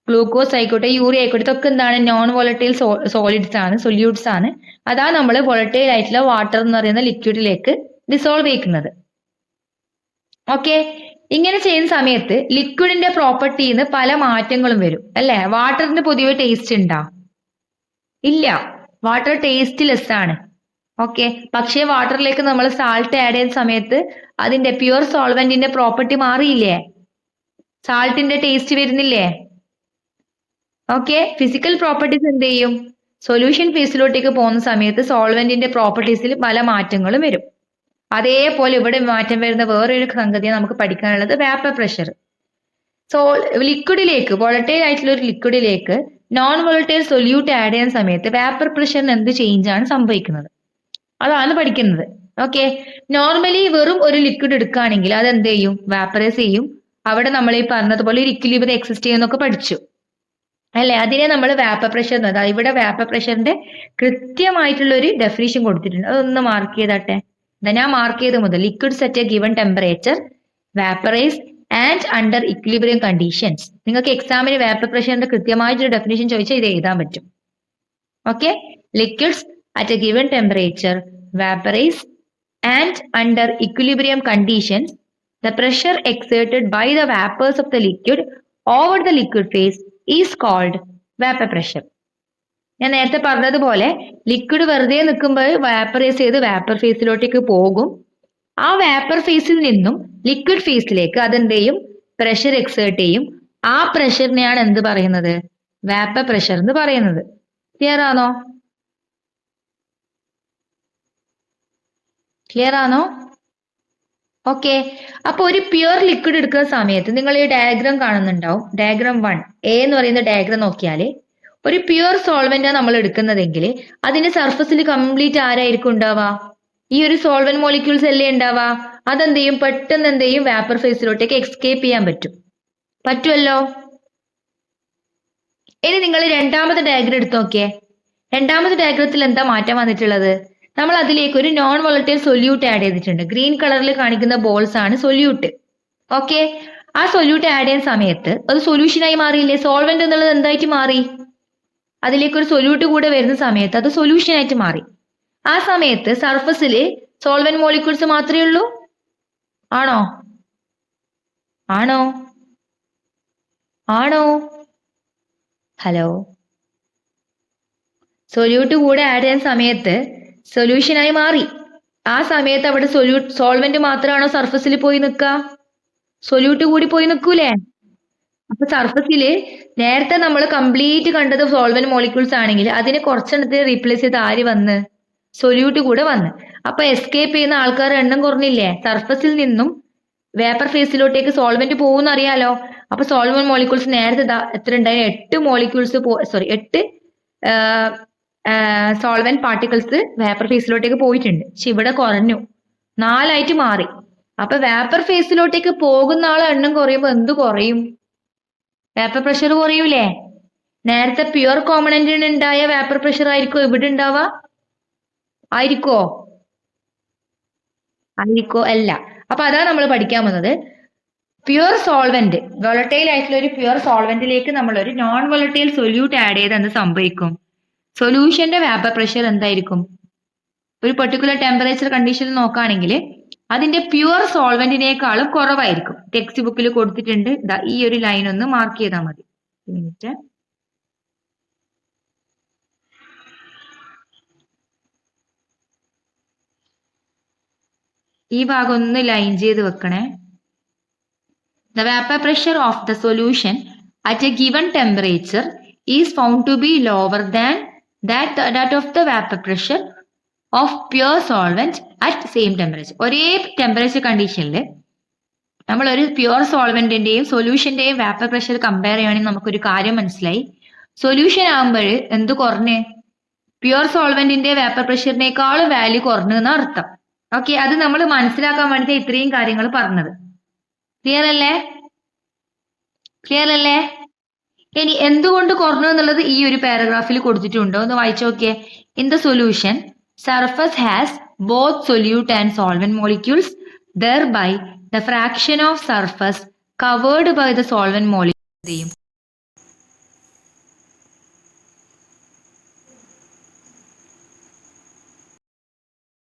ഗ്ലൂക്കോസ് ആയിക്കോട്ടെ, യൂറിയ ആയിക്കോട്ടെ, ഇതൊക്കെ എന്താണ്? നോൺ വോളറ്റൈൽ സോളിഡ്സ് ആണ്, സൊല്യൂട്ട്സ് ആണ്. അതാ നമ്മൾ വോളറ്റൈൽ ആയിട്ടുള്ള വാട്ടർ എന്ന് പറയുന്ന ലിക്വിഡിലേക്ക് ഡിസോൾവ് ചെയ്യുന്നത്. ഓക്കെ, ഇങ്ങനെ ചെയ്യുന്ന സമയത്ത് ലിക്വിഡിന്റെ പ്രോപ്പർട്ടിന്ന് പല മാറ്റങ്ങളും വരും അല്ലെ? വാട്ടറിന് പൊതുവെ ടേസ്റ്റ് ഉണ്ടോ? ഇല്ല, വാട്ടർ ടേസ്റ്റ് ലെസ് ആണ്. ഓക്കെ, പക്ഷേ വാട്ടറിലേക്ക് നമ്മൾ സാൾട്ട് ആഡ് ചെയ്യുന്ന സമയത്ത് അതിന്റെ പ്യുവർ സോൾവെന്റിന്റെ പ്രോപ്പർട്ടി മാറിയില്ലേ? സാൾട്ടിന്റെ ടേസ്റ്റ് വരുന്നില്ലേ? ഓക്കെ, ഫിസിക്കൽ പ്രോപ്പർട്ടീസ് എന്ത് ചെയ്യും? സൊല്യൂഷൻ ഫേസിലോട്ടേക്ക് പോകുന്ന സമയത്ത് സോൾവെന്റിന്റെ പ്രോപ്പർട്ടീസിൽ പല മാറ്റങ്ങളും വരും. അതേപോലെ ഇവിടെ മാറ്റം വരുന്ന വേറൊരു സംഗതിയാണ് നമുക്ക് പഠിക്കാനുള്ളത്, വേപ്പർ പ്രഷർ. ലിക്വിഡിലേക്ക്, വോളറ്റൈൽ ആയിട്ടുള്ള ഒരു ലിക്വിഡിലേക്ക് നോൺ വോളറ്റൈൽ സൊല്യൂട്ട് ആഡ് ചെയ്യുന്ന സമയത്ത് വേപ്പർ പ്രഷറിന് എന്ത് ചേഞ്ച് ആണ് സംഭവിക്കുന്നത്? അതാണ് പഠിക്കുന്നത്. ഓക്കെ, നോർമലി വെറും ഒരു ലിക്വിഡ് എടുക്കുകയാണെങ്കിൽ അത് എന്ത് ചെയ്യും? വാപ്പറൈസ് ചെയ്യും. അവിടെ നമ്മൾ ഈ പറഞ്ഞതുപോലെ ഒരു ഇക്വിലിബ്രിയം എക്സിസ്റ്റ് ചെയ്യുന്നൊക്കെ പഠിച്ചു അല്ലെ? അതിനെ നമ്മൾ വേപ്പർ പ്രഷർ എന്ന് പറയുന്നത്. ഇവിടെ വേപ്പർ പ്രഷറിന്റെ കൃത്യമായിട്ടുള്ള ഒരു ഡെഫിനിഷൻ കൊടുത്തിട്ടുണ്ട്. അതൊന്ന് മാർക്ക് ചെയ്താട്ടെ. ഞാൻ മാർക്ക് ചെയ്ത് മുതൽ liquids at a given temperature vaporise and under equilibrium conditions. നിങ്ങൾക്ക് എക്സാമിന് വേപ്പർ പ്രഷറിന്റെ കൃത്യമായിട്ടൊരു ഡെഫിനിഷൻ ചോദിച്ചാൽ ഇത് എഴുതാൻ പറ്റും. Okay, liquids at a given temperature vaporize and under equilibrium conditions the pressure exerted by the vapors of the liquid over the liquid phase is called vapor pressure. ഞാൻ നേരത്തെ പറഞ്ഞതുപോലെ ലിക്വിഡ് വെറുതെ നിൽക്കുമ്പോൾ വാപ്പറൈസ് ചെയ്ത് വാപ്പർ ഫേസിലോട്ടേക്ക് പോകും. ആ വാപ്പർ ഫേസിൽ നിന്നും ലിക്വിഡ് ഫേസിലേക്ക് അതെന്ത് ചെയ്യും? പ്രഷർ എക്സേർട്ട് ചെയ്യും. ആ പ്രഷറിനെയാണ് എന്ത് പറയുന്നത്? വാപ്പർ പ്രഷർ എന്ന് പറയുന്നത്. ക്ലിയർ ആണോ? ക്ലിയർ ആണോ? ഓക്കെ. അപ്പൊ ഒരു പ്യുവർ ലിക്വിഡ് എടുക്കുന്ന സമയത്ത് നിങ്ങൾ ഈ ഡയഗ്രാം കാണുന്നുണ്ടാവും. ഡയഗ്രാം 1 എ എന്ന് പറയുന്ന ഡയഗ്രാം നോക്കിയാല് ഒരു പ്യുവർ സോൾവെന്റാണ് നമ്മൾ എടുക്കുന്നതെങ്കിൽ അതിന്റെ സർഫസിൽ കംപ്ലീറ്റ് ആരായിരിക്കും ഉണ്ടാവുക? ഈ ഒരു സോൾവെന്റ് മോളിക്യൂൾസ് അല്ലേ ഉണ്ടാവുക? അതെന്ത് ചെയ്യും? പെട്ടെന്ന് എന്ത് ചെയ്യും? വാപ്പർ ഫേസിലോട്ടേക്ക് എസ്കേപ്പ് ചെയ്യാൻ പറ്റുമല്ലോ. ഇനി നിങ്ങൾ രണ്ടാമത്തെ ഡയഗ്രാം എടുത്ത് നോക്കിയേ. രണ്ടാമത്തെ ഡയഗ്രത്തിൽ എന്താ മാറ്റം വന്നിട്ടുള്ളത്? നമ്മൾ അതിലേക്ക് ഒരു നോൺ വോളറ്റൈൽ സൊല്യൂട്ട് ആഡ് ചെയ്തിട്ടുണ്ട്. ഗ്രീൻ കളറിൽ കാണിക്കുന്ന ബോൾസ് ആണ് സൊല്യൂട്ട്. ഓക്കെ. ആ സൊല്യൂട്ട് ആഡ് ചെയ്യുന്ന സമയത്ത് അത് സൊല്യൂഷനായി മാറിയില്ലേ? സോൾവെന്റ് എന്നുള്ളത് എന്തായിട്ട് മാറി? അതിലേക്ക് ഒരു സൊല്യൂട്ട് കൂടെ വരുന്ന സമയത്ത് അത് സൊല്യൂഷൻ ആയിട്ട് മാറി. ആ സമയത്ത് സർഫസിൽ സോൾവെന്റ് മോളിക്യൂൾസ് മാത്രമേ ഉള്ളൂ? ആണോ? ആണോ? ആണോ? ഹലോ. സൊല്യൂട്ട് കൂടെ ആഡ് ചെയ്യുന്ന സമയത്ത് സൊല്യൂഷനായി മാറി. ആ സമയത്ത് അവിടെ സോൾവെന്റ് മാത്രമാണോ സർഫസിൽ പോയി നിൽക്കുക? സൊല്യൂട്ട് കൂടി പോയി നിൽക്കൂലേ? അപ്പൊ സർഫസിൽ നേരത്തെ നമ്മൾ കംപ്ലീറ്റ് കണ്ടത് സോൾവെന്റ് മോളിക്യൂൾസ് ആണെങ്കിൽ അതിനെ കുറച്ചെണ്ണത്തിന് റീപ്ലേസ് ചെയ്ത് ആര് വന്ന്? സൊല്യൂട്ട് കൂടെ വന്ന്. അപ്പൊ എസ്കേപ്പ് ചെയ്യുന്ന ആൾക്കാരുടെ എണ്ണം കുറഞ്ഞില്ലേ? സർഫസിൽ നിന്നും വേപ്പർ ഫേസിലോട്ടേക്ക് സോൾവെന്റ് പോകുന്ന അറിയാലോ. അപ്പൊ സോൾവെന്റ് മോളിക്യൂൾസ് നേരത്തെ എത്ര ഉണ്ടായിരുന്നു? 8 മോളിക്യൂൾസ് 8 സോൾവെന്റ് പാർട്ടിക്കിൾസ് വേപ്പർ ഫേസിലോട്ടേക്ക് പോയിട്ടുണ്ട്. പക്ഷെ ഇവിടെ കുറഞ്ഞു, 4 ആയിട്ട് മാറി. അപ്പൊ വേപ്പർ ഫേസിലോട്ടേക്ക് പോകുന്ന ആളെ എണ്ണം കുറയുമ്പോൾ എന്ത് കുറയും? വേപ്പർ പ്രഷർ കുറയൂലേ? നേരത്തെ പ്യുവർ കോമ്പണന്റിന് ഉണ്ടായ വേപ്പർ പ്രഷർ ആയിരിക്കും ഇവിടെ ഉണ്ടാവുക? ആയിരിക്കോ? അല്ല. അപ്പൊ അതാണ് നമ്മൾ പഠിക്കാൻ പോകുന്നത്. പ്യുവർ സോൾവെന്റ്, വോളറ്റൈൽ ആയിട്ടുള്ള ഒരു പ്യുവർ സോൾവെന്റിലേക്ക് നമ്മൾ ഒരു നോൺ വോളറ്റൈൽ സൊല്യൂട്ട് ആഡ് ചെയ്ത് എന്ത് സംഭവിക്കും? സൊല്യൂഷന്റെ വേപ്പർ പ്രഷർ എന്തായിരിക്കും? ഒരു പെർട്ടിക്കുലർ ടെമ്പറേച്ചർ കണ്ടീഷനിൽ നോക്കുകയാണെങ്കിൽ അതിന്റെ പ്യുവർ സോൾവെന്റിനേക്കാളും കുറവായിരിക്കും. ടെക്സ്റ്റ് ബുക്കിൽ കൊടുത്തിട്ടുണ്ട്. ഈ ഒരു ലൈൻ ഒന്ന് മാർക്ക് ചെയ്താൽ മതി. മിനിറ്റ്. ഈ ഭാഗം ഒന്ന് ലൈൻ ചെയ്ത് വെക്കണേ. The vapor pressure of the solution at a given temperature is found to be lower than that of the vapor pressure of pure solvent at same temperature. ഒരേ temperature കണ്ടീഷനിൽ നമ്മൾ ഒരു പ്യുവർ സോൾവെന്റിന്റെയും സൊല്യൂഷന്റെയും വാപ്പർ പ്രഷർ കമ്പയർ ചെയ്യുകയാണെങ്കിൽ നമുക്കൊരു കാര്യം മനസ്സിലായി. Solution ആകുമ്പോൾ എന്ത് കുറഞ്ഞ്? പ്യുവർ സോൾവെന്റിന്റെ വാപ്പർ പ്രഷറിനേക്കാളും വാല്യൂ കുറഞ്ഞു എന്ന അർത്ഥം. ഓക്കെ. അത് നമ്മൾ മനസ്സിലാക്കാൻ വേണ്ടി ഇത്രയും കാര്യങ്ങൾ പറഞ്ഞത്. ക്ലിയർ അല്ലേ? ക്ലിയർ അല്ലേ? ഇനി എന്തുകൊണ്ട് കുറഞ്ഞു എന്നുള്ളത് ഈ ഒരു പാരഗ്രാഫിൽ കൊടുത്തിട്ടുണ്ടോ? ഒന്ന് വായിച്ചു നോക്കിയേ. In the solution surface has both solute and solvent molecules, thereby the fraction of surface covered by the solvent molecule